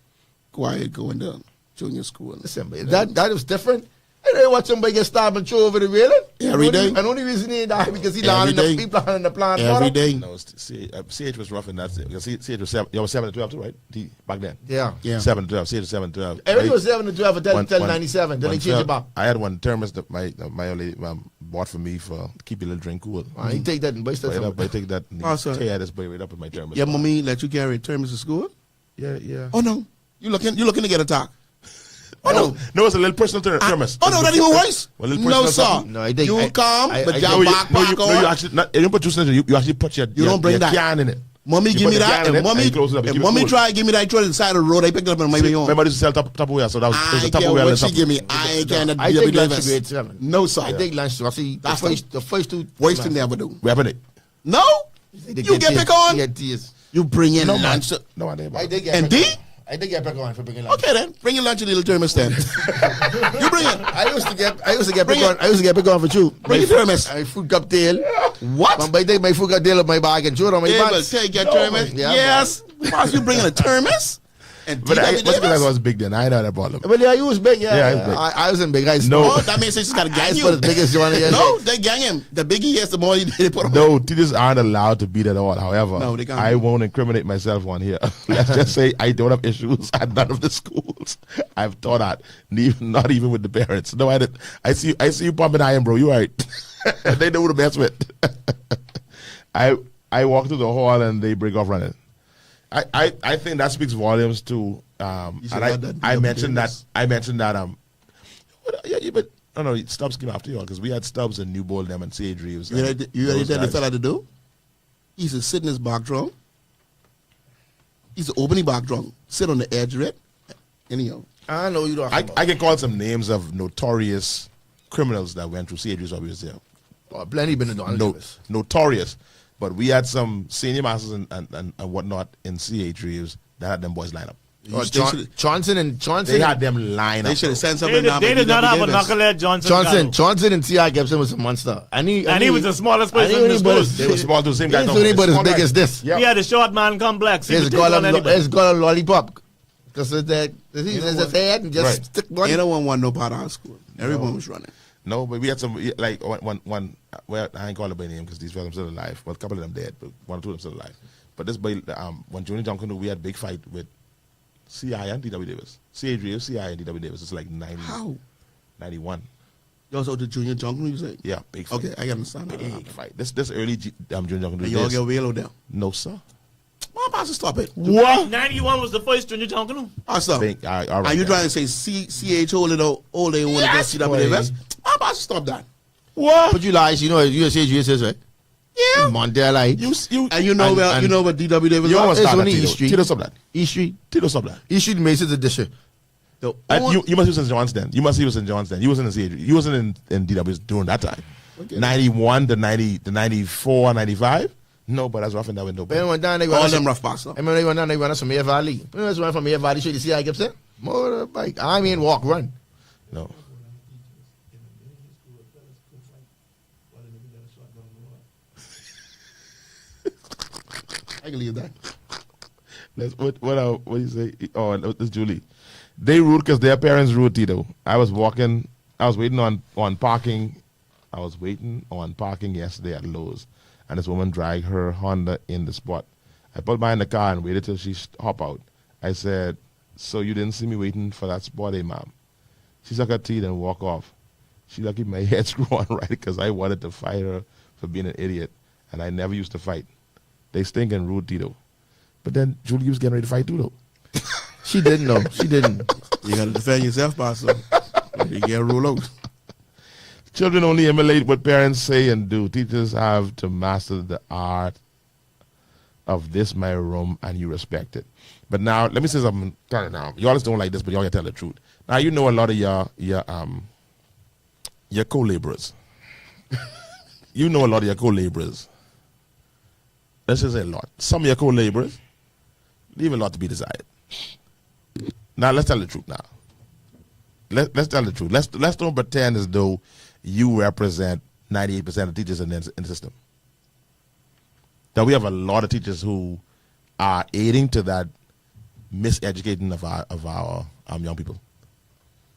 quiet going down. Junior school. Listen, man, that was different. I didn't watch somebody get stabbed and throw over the railing. Every day. And the only reason he died because he Every landed day. the people on the plant. Every day. No, CH was rough in that. CH was 7. You was 7 to 12 too, right? Back then. Yeah. Yeah. 7 to 12. CH was 7 to 12. Everything was 7 to 12 until One- 97. Then they changed it back. I had one thermos that my old lady bought for me for keep your little drink cool. He take that and waste that. I take that and Oh, sorry. tear this boy right up with my thermos. Your mommy let you carry thermos to school? Yeah. Oh no, you looking to get attacked? Oh no. No, it's a little personal thermos. Oh no, that even worse. A little No personal sir. something. No, I think- you I- come, I- but I- your No, No, backpack you on. actually you don't put juice in it. You actually put your You don't bring that. can in it. Mommy, You give put me the that. can in And it mommy, you close it up. You and keep it mommy cool. try to give me that on the side of the road. I picked it up on my way home. Remember, this is sell Tupperware, so that was I the ain't care Tupperware. what she give me. I ain't care that I baby take lunch Davis. to grade 7. No sir. I take lunch to. I see That's the first two. Waste to never do. We haven't it. No, They you get pick on. Get tears. You bring in No, man. lunch. No, I didn't. I did get And pick D? on. I did get pick on for bringing lunch. Okay then, bring your lunch in little thermos then. You bring it. I used to get Bring pick on. it. I used to get pick on for you. Bring your thermos. I food cup tail. What? But I take my food cup tail of my bag and throw it on my Able pants. take your thermos. Yeah, Yes. Boss, you bringing a thermos? And But I D.W. because I Davis? was big then. I know that problem. But yeah, you was big. Yeah, Yeah, I was big. I wasn't big. I was No. small. Oh, that means she's got to gang I you. was as big as Johnny. No, they gang him. The bigger he is, the more they put on. No, teachers aren't allowed to beat at all. However, No, they can't I beat. won't incriminate myself on here. Let's just say I don't have issues at none of the schools I've taught at, not even with the parents. No, I didn't. I see you pumping iron, bro. You right. They know who to mess with. I walk through the hall and they break off running. I think that speaks volumes to You should and have done I D.W. mentioned Davis. but Stubbs came after you because we had Stubbs and New Bowl them and C.H. Reeves. You and ready to those tell the guys. fella to do? He used to sit in his back drum. He used to open his back drum, sit on the edge of it. Anyhow. I know you don't. I can call some names of notorious criminals that went through C.H. Reeves while we was there. Plenty been in Donald No, Davis. notorious. But we had some senior masters and whatnot in C.H. Reeves that had them boys line up. Johnson. They had them line They up. should have bro. sent something down. They for did not have a D.W. Davis. knucklehead Johnson. Johnson and T.I. Gibson was a monster. And he was the smallest person and in he the school. was- They were small to the same guy. He ain't but as big as this. Yeah. He had a short man complex. He He's would take on anybody. got a lollipop. Because it's his head and just Right. stick one. Ain't no one want no part of our school. Everyone was running. No, but we had some like one. Well, I ain't call it by name because these fellas are still alive. Well, a couple of them dead, but one or two of them still alive. But this boy, when Junior Junction, we had a big fight with C.I. and D.W. Davis. C.H. Reeves, C.I. and D.W. Davis. It's like 90, How? 91. You also the junior jungle, you say? Yeah, big fight. Okay, I can understand that. Big fight. This early Junior Junction. And y'all get wheel down. No, sir. My boss to stop it. What? 91 was the first junior jungle. I stop. All right, Are you trying to say CH hold it out, all they want against CW boy. Davis? My boss to stop that. What? But you lies, you know, you say Jesus, right? Yeah. Montel, like. And you know And- you know what DW Davis You was? almost It's started only Tito. East Street. Tito stop that. East Street. Tito stop that. East Street Mason's edition. The And only- you must be St. John's then. You must be St. John's then. You wasn't in CH. You wasn't in DW's during that time. Okay. 91 to 90 to 94, 95. No, but that's roughing that window. But went down, they all them rough parts. I remember they went down, they went from Air Valley. Remember they went from Air Valley straight to C.I. Gibson? Motorbike. I mean, walk, run. No. I can leave that. What do you say? Oh, this Julie. They rude because their parents rude, Tito. I was waiting on parking. I was waiting on parking yesterday at Lowe's, and this woman dragged her Honda in the spot. I put mine in the car and waited till she hop out. I said, "So you didn't see me waiting for that spot, eh, ma'am?" She sucked her teeth and walked off. She lucky my head screw on right because I wanted to fight her for being an idiot, and I never used to fight. They stink and rude, Tito. But then Julie was getting ready to fight too, though. She didn't know. She didn't. You gotta defend yourself, Pastor. You get rule out. Children only emulate what parents say and do. Teachers have to master the art of this my room, and you respect it. But now, let me say something. Tell it now. You always don't like this, but y'all can tell the truth. Now, you know a lot of your co-laborers. You know a lot of your co-laborers. Let's just say a lot. Some of your co-laborers leave a lot to be desired. Now, let's tell the truth now. Let's tell the truth. Let's don't pretend as though you represent 98% of teachers in the system. That we have a lot of teachers who are aiding to that miseducating of our young people.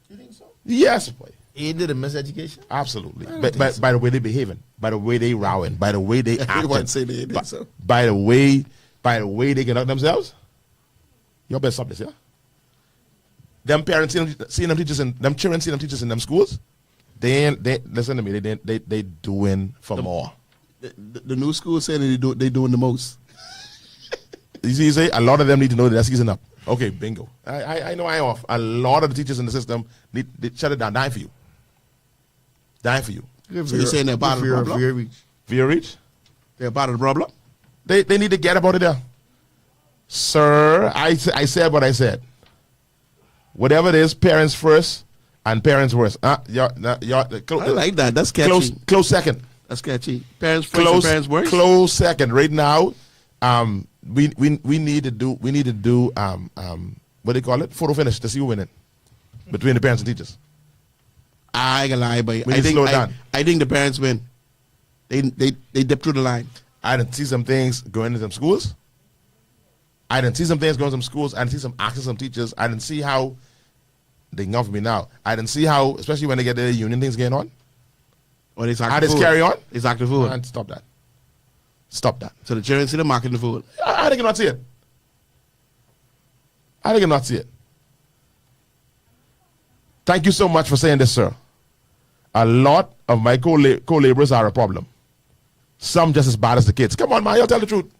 You think so? Yes, boy. He did a miseducation? Absolutely. By the way they behaving, by the way they rowing, by the way they acting, wouldn't say they did so. by the way they conduct themselves. Y'all better stop this, yeah? Them parents seeing them teachers and them children seeing them teachers in them schools. They listen to me. They doing for more. The new school saying they doing the most. You say a lot of them need to know that season up. Okay, bingo. I know I'm off. A lot of the teachers in the system need shut it down. Dying for you. Dying for you. So you're saying they're part of the problem? Via reach. They're part of the problem? They need to get about it there. Sir, I said what I said. Whatever it is, parents first and parents worst. I like that. That's catchy. Close second. That's catchy. Parents first and parents worst? Close second. Right now, we need to do what do you call it? Photo finish to see who winning between the parents and teachers. I ain't gonna lie, but We need to slow it down. I think the parents win. They dip through the line. I didn't see some things going into some schools. I didn't see some things going on in some schools. I didn't see some actions, some teachers. I didn't see how they can come for me now. I didn't see how, especially when they get their union things going on. Or they I just carry on. It's active food. Man, stop that. Stop that. So the children see the market in the food. I think not see it. I think not see it. Thank you so much for saying this, sir. A lot of my co-laborers are a problem. Some just as bad as the kids. Come on, man, y'all tell the truth.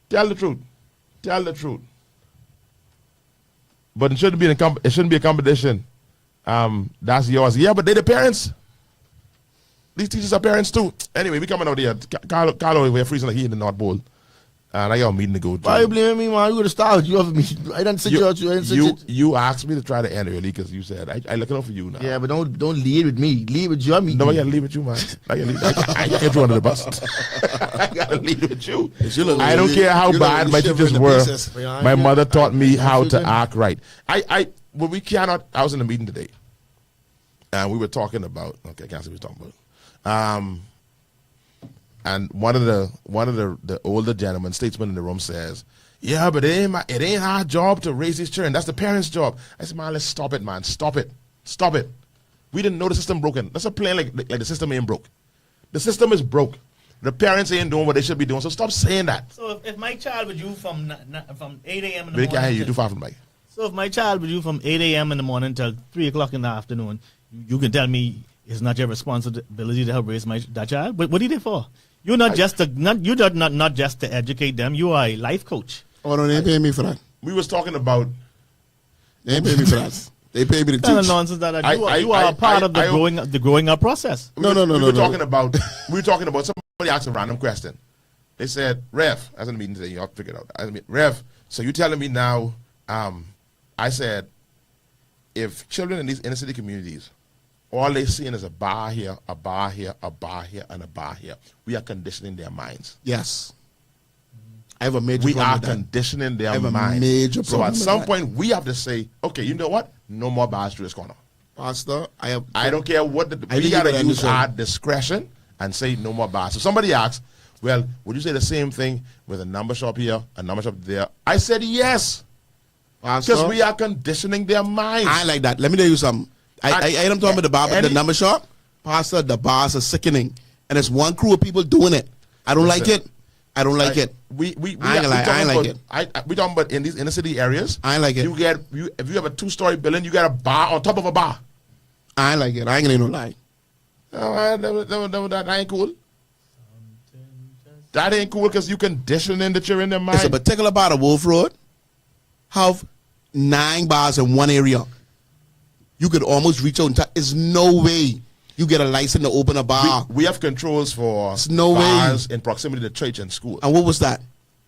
Tell the truth. Tell the truth. But it shouldn't be it shouldn't be a competition. That's yours. Yeah, but they're the parents. These teachers are parents too. Anyway, we coming out here. Carlo, we're freezing like he in the North Pole. And I got a meeting to go to. Why you blaming me, man? You would have started. You have me. I didn't sit you out. You asked me to try to end early because you said I looking out for you now. Yeah, but don't lead with me. Lead with you. I mean, no, I gotta leave with you, man. I gotta get you under the bus. I gotta leave with you. I don't care how bad my teachers were. My mother taught me how to act right. But we cannot. I was in a meeting today, and we were talking about. Okay, I can't see what we're talking about. And one of the older gentlemen, statesmen in the room says, "Yeah, but it ain't our job to raise these children. That's the parents' job." I said, "Man, let's stop it, man. Stop it. Stop it. We didn't know the system broken. Let's not play like the system ain't broke. The system is broke. The parents ain't doing what they should be doing. So stop saying that." So if my child with you from 8 a.m. in the They morning, can't hear you. Too far from the mic. So if my child with you from 8 a.m. in the morning till 3 o'clock in the afternoon, you can tell me it's not your responsibility to help raise that child. But what are you there for? You're not just to educate them. You are a life coach. Oh, no, they ain't paying me for that. We was talking about. They ain't paying me for that. They pay me to Kind of teach. nonsense that you are a part of the growing up process. No. We were talking about somebody asked a random question. They said, "Rev," I was in a meeting today. You all figure it out. I mean, "Rev, so you telling me now?" I said, if children in these inner city communities, all they seeing is a bar here, a bar here, a bar here, and a bar here, we are conditioning their minds. Yes. I have a major We problem are with that. conditioning I their have a minds. major So problem at with some that. point, we have to say, okay, you know what? No more bars through this corner. Pastor, I don't care what we think got to you use understand. our discretion and say no more bars. So somebody asks, well, would you say the same thing with a number shop here, a number shop there? I said yes, Pastor, because we are conditioning their minds. I like that. Let me tell you something. I am talking about the number shop. Pastor, the bars are sickening. And there's one crew of people doing it. I don't like it. I don't like it. We I ain't like it. We talking about in these inner city areas. I ain't like it. If you have a 2-story building, you got a bar on top of a bar. I ain't like it. I ain't gonna no lie. That ain't cool. That ain't cool because you conditioning the children in their mind. It's a particular part of Wolf Road. Have 9 bars in one area. You could almost reach out and touch. There's no way you get a license to open a bar. We have controls for no bars in proximity to church and school. And what was that?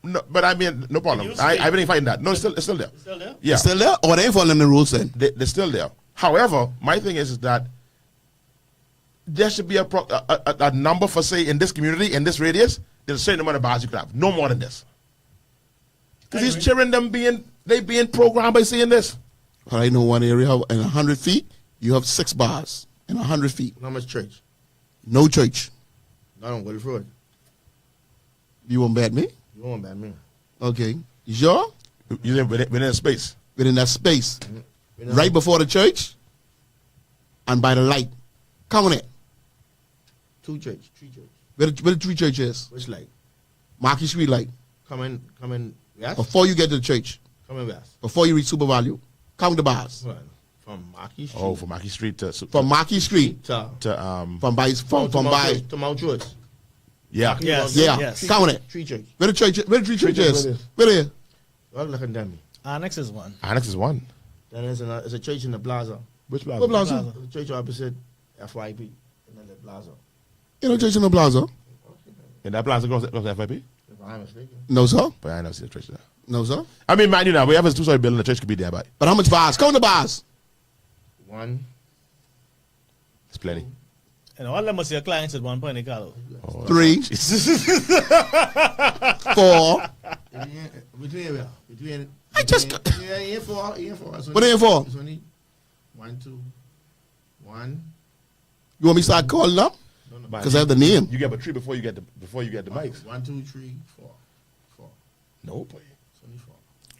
No, but I mean, no problem. I've been fighting that. No, it's still there. It's still there? Yeah, It's still there? Or they ain't following the rules then? they're still there. However, my thing is that there should be a number for, say, in this community, in this radius, there's a certain amount of bars you could have. No more than this. Because these children, they being programmed by seeing this. But I know one area in 100 feet, you have 6 bars in 100 feet. How much church? No church. Not on Willis Road. You won't bet me? You won't ban me. Okay. You sure? You within a space. Within that space. Right before the church and by the light. Count on it. 2 church, 3 church. Where the 3 churches? Which light? Marquis Street light. Come in west? Before you get to the church. Come in west. Before you reach Super Value. Count the bars. Well, from Marquis Street. Oh, from Marquis Street to From Marquis Street. to From Mount George. yeah. Yes. Yeah. Yes. Count it. 3 church. Where the 3 churches? churches. Where they? Well, look at them. Annex is one. Annex is one. Then there's a church in the plaza. Which plaza? What plaza? The church opposite FYP in the plaza. You know church in the plaza? In that plaza goes to FIP? If I'm mistaken. No, sir. But I never see the church there. No, sir. I mean, mind you now, we have a 2-story building, the church could be there, but But how much bars? Count the bars. 1. it's plenty. And all them must be your clients at one point, Carlo. 3, 4. Between. I just. Yeah, 4. What are you for? It's only 1, 2, 1. You want me to start calling them? Because I have the name. You get a tree before you get the mics. 1, 2, 3, 4. No, boy.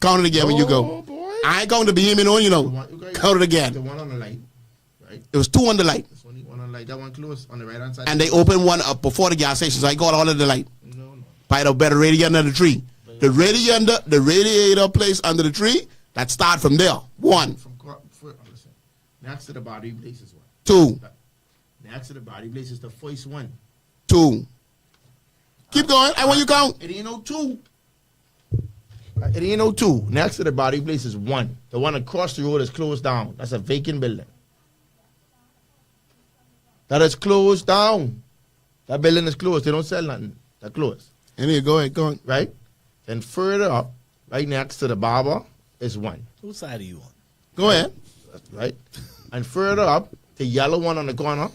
Count it again when you go. Oh, boy. I ain't going to be him on, you know. Count it again. The one on the light, right? It was 2 on the light. There's only one on the light. That one closed on the right hand side. And they opened one up before the gas station, so I got all of the light. No. By the better radiator under the tree. The radiator place under the tree, that start from there. 1. Listen. Next to the body place is one. 2. Next to the body place is the first one. 2. Keep going. I want you count. It ain't no 2. It ain't no 2. Next to the body place is 1. The one across the road is closed down. That's a vacant building. That is closed down. That building is closed. They don't sell nothing. They're closed. And here, go ahead, go on. Right? Then further up, right next to the barber, is 1. Whose side are you on? Go ahead. Right? And further up, the yellow one on the corner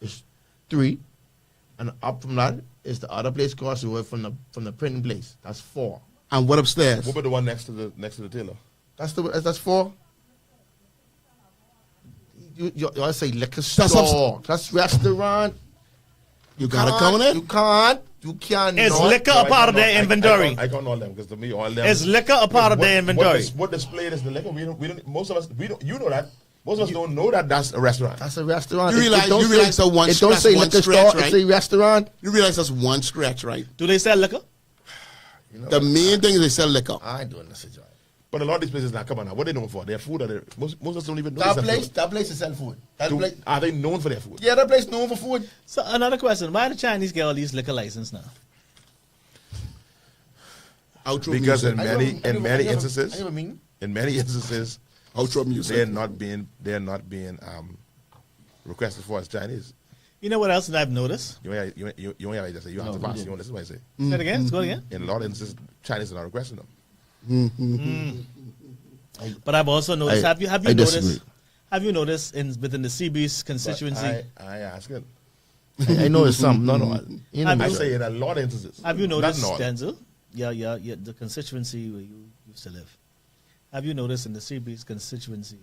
is 3. And up from that is the other place across the road from the printing place. That's 4. And what upstairs? What about the one next to the tailor? That's 4. You say liquor That's store. That's restaurant. You got to count it? You can't. You can't. Is liquor a part of their inventory? I count all them because to me all them. Is liquor a part of their inventory? What displayed is the liquor? We don't. Most of us, we don't. You know that. Most of us don't know that that's a restaurant. That's a restaurant. You realize that one It don't that's say one liquor stretch, store. right? It's a restaurant. You realize that's one scratch, right? Do they sell liquor? The main thing is they sell liquor. I ain't doing this job. But a lot of these places now, come on now, what they known for? Their food or most of us don't even know That they sell place, food. that place is sell food. That place, Are they known for their food? yeah, that place known for food. So another question: why the Chinese get all these liquor license now? Outro Because music. in many instances, I never mean. in many instances, Outro music. they're not being requested for as Chinese. You know what else that I've noticed? You ain't like that. Say you have to pass. You know, this is what I say. Say it again. Let's go again. In a lot of instances, Chinese are not requesting them. But I've also noticed. I Have you disagree. noticed? Have you noticed within the CB's constituency? I ask it. I know it's some. No. I say in a lot of instances. Have you noticed, Not in all. Denczil? Yeah, the constituency where you used to live. Have you noticed in the CB's constituency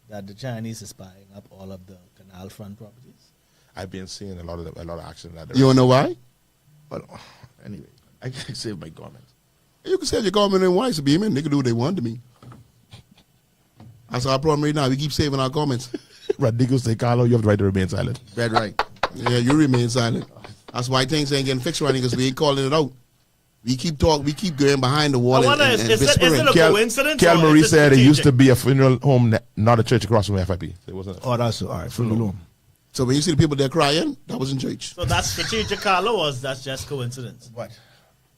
that the Chinese is buying up all of the canal front properties? I've been seeing a lot of action in that You direction. want to know why? But anyway, I can save my comments. You can say your government and whites be man. They can do what they want to me. That's our problem right now. We keep saving our comments. Radical say, Carlo, you have the right to remain silent. That right. Yeah, you remain silent. That's why things ain't getting fixed right now because we ain't calling it out. We keep talking. We keep going behind the wall I wonder, and is it whispering. a coincidence? Kel or Marie is it said it used to strategic? be a funeral home, not a church across from FIP. It wasn't. Oh, that's all right. Full alone. So when you see the people there crying, that was in church. So that's strategic, Carlo, or is that just coincidence? What?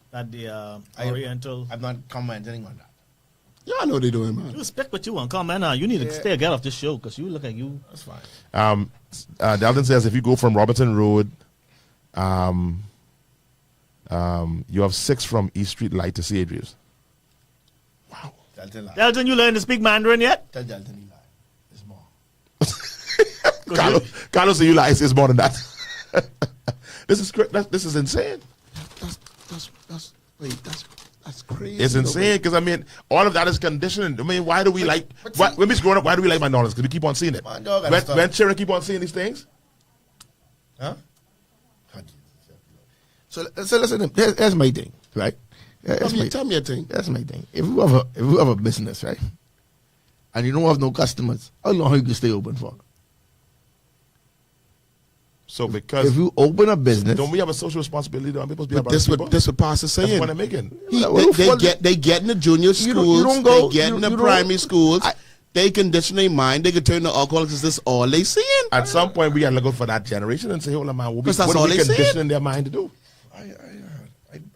That the Oriental. I'm not commenting on that. Yeah, I know what they doing, man. You speak what you want. Come on now. You need to stay get off this show because you look like you. That's fine. Dalton says if you go from Robertson Road, you have 6 from East Street Light to St. Andrews. Wow. Dalton lie. Delton, you learn to speak Mandarin yet? Tell Dalton he lie. It's more. Carlos, say you lie. It's more than that. This is insane. That's crazy. It's insane because I mean, all of that is conditioning. I mean, why do we like? When we growing up, why do we like McDonald's? Because we keep on seeing it. Man, dog, gotta stop. When children keep on seeing these things, Huh? So listen, here's my thing, right? Tell me a thing. That's my thing. If you have a business, right, and you don't have no customers, how long you can stay open for? so because If you open a business, don't we have a social responsibility on people's But this what Pastor's That's saying. what I'm making. They get in the junior schools. you don't go- they get in the you don't- primary schools. I- They condition their mind. They can turn to alcohol because this all they seeing. At some point, we gotta look for that generation and say, "Hold on, man, what Because that's are all we they saying. conditioning their mind to do?"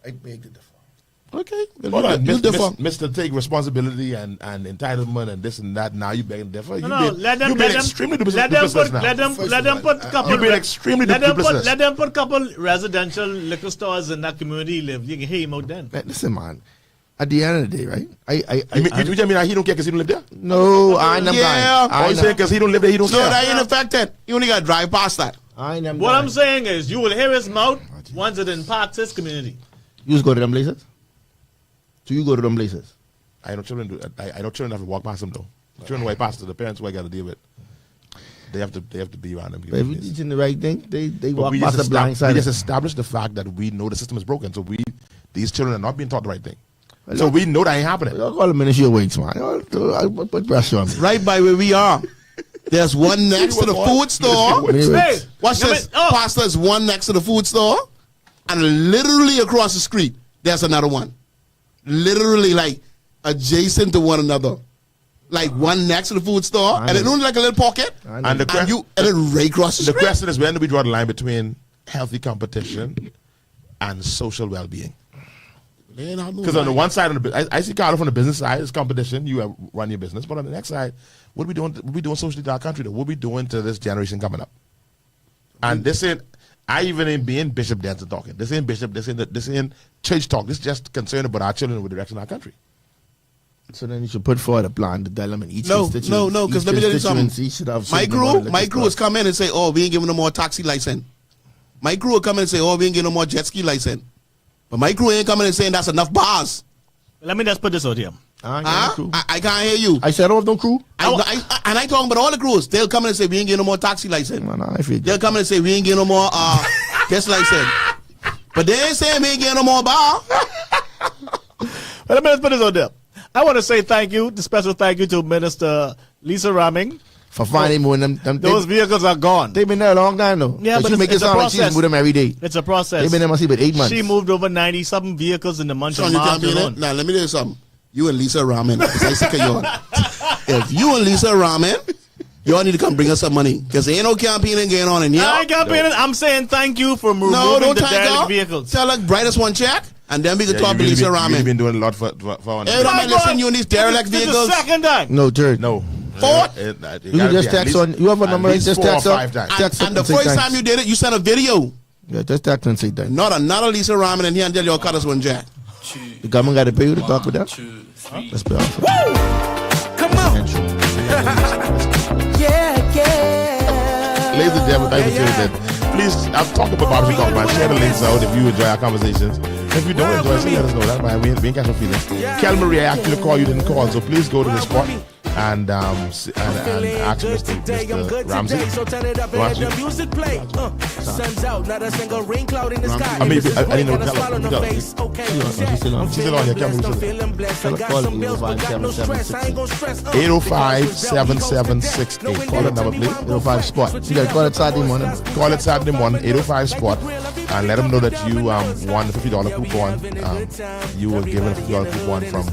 I beg to differ. Okay, Hold on, you differ. Mr. Take responsibility and entitlement and this and that. Now you begging to differ. No, let them extremely let them duplicitous put now. let them put couple. You've been extremely let them duplicitous. put couple residential liquor stores in that community live. You can hear him out then. Listen, man. At the end of the day, right? You mean he don't care because he don't live there? No, I ain't them Yeah. guy. Or you saying because he don't live there, he don't No, care? that ain't affected. You only got to drive past that. I ain't them What guy. I'm saying is, you will hear his mouth once it impacts his community. You just go to them places? So you go to them places? I know children do. I know children have to walk past them though. The children who I pass to the parents who I got to deal with. They have to be around them. But if you're teaching the right thing, they But walk we past the blind side. just established the fact that we know the system is broken. So these children are not being taught the right thing. So we know that ain't happening. Y'all call the ministry of weights, man. Y'all put pressure on me. Right by where we are. There's one next to the food store. Hey, Watch this. Oh. Pastor is one next to the food store. And literally across the street, there's another one. Literally like adjacent to one another. Like one next to the food store. And it only like a little pocket. And And then right across the the street. question is, when do we draw the line between healthy competition and social well-being? Because on the one side of the I see Carlo from the business side, it's competition. You run your business, but on the next side, what are we doing? What are we doing socially to our country? Though? What are we doing to this generation coming up? And this ain't. I even ain't being Bishop Denczil talking. This ain't Bishop. This ain't church talk. This is just concerned about our children with the direction of our country. So then you should put forward a plan to tell them in each No, constituency. no, because let me tell you something. Should have My certain amount of crew liquor has stores. come in and say, oh, we ain't giving no more taxi license. My crew will come in and say, oh, we ain't giving no more jet ski license. But my crew ain't coming and saying that's enough bars. Let me just put this out here. I can't hear you. I said, I don't have no crew. And I talking about all the crews. They'll come in and say, we ain't getting no more taxi license. Man, I feel They'll come in and say, we ain't getting no more guest license. But they ain't saying we ain't getting no more bar. Let me just put this out there. I want to say thank you, the special thank you to Minister Lisa Raming. For finding more them Those vehicles are gone. they've been there a long time though. Yeah, but she make it it's a sound like she's process. moved them every day. It's a process. They've been there must be about 8 months. She moved over 90-something vehicles in the month Son, of you March can't be in it. alone. Now, let me tell you something. You and Lisa Ramen, because I sick of you. If you and Lisa Ramen, y'all need to come bring us some money. Because there ain't no campaigning going on in here. I ain't campaigning. I'm saying thank you for removing No, don't the thank derelict her. vehicles. Tell her, write us one check, and then we can talk to you Lisa really Ramen. been doing a lot for Every time I listen to you in these derelict This is vehicles, the second time. No, third. No. Fourth? You can just text on. You have a number. Just text on. Text and the say first thanks. time you did it, you sent a video. Yeah, just text and say that. Not another Lisa Ramen in here and tell y'all cut us one jack. The government got to pay you to talk with them. 2, 3. Let's be honest. Come on. Yeah. Ladies and gentlemen, thank you for tuning in. Please, I'm talking about Barbershop Talk, man. Share the links out if you enjoy our conversations. If you don't enjoy it, let us know. That's why we ain't catch no feelings. Kel Marie, I actually call you, didn't call, so please go to the spot and ask Mr. Ramsey. Music play. Sun's out, not a single rain cloud in the sky. I didn't know. Tell her. She's still on. She's still on here. Kel Marie, Feeling blessed. I Tell her got call some me, bills, but got no stress. I ain't gonna stress. 805-7768. Call the number, please. 805 spot. You got to call it Saturday morning. Call it Saturday morning, 805 spot, and let them know that you won the $50 coupon. You were given a $50 coupon from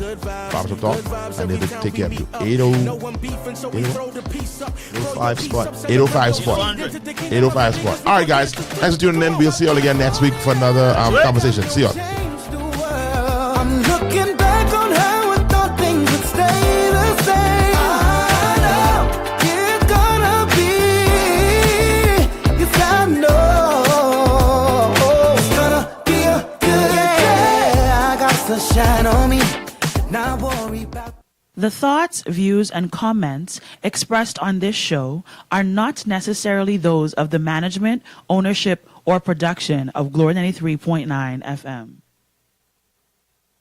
Barbershop Talk, and they will take care of you. 805 spot. 805 spot. 805 spot. All right, guys. Thanks for tuning in. We'll see you all again next week for another conversation. See you all. I'm looking back on how I thought things would stay the same. I know it's gonna be. Yes, I know it's gonna be a good day. I got the shine on me. Not worry about. The thoughts, views, and comments expressed on this show are not necessarily those of the management, ownership, or production of Glory 93.9 FM.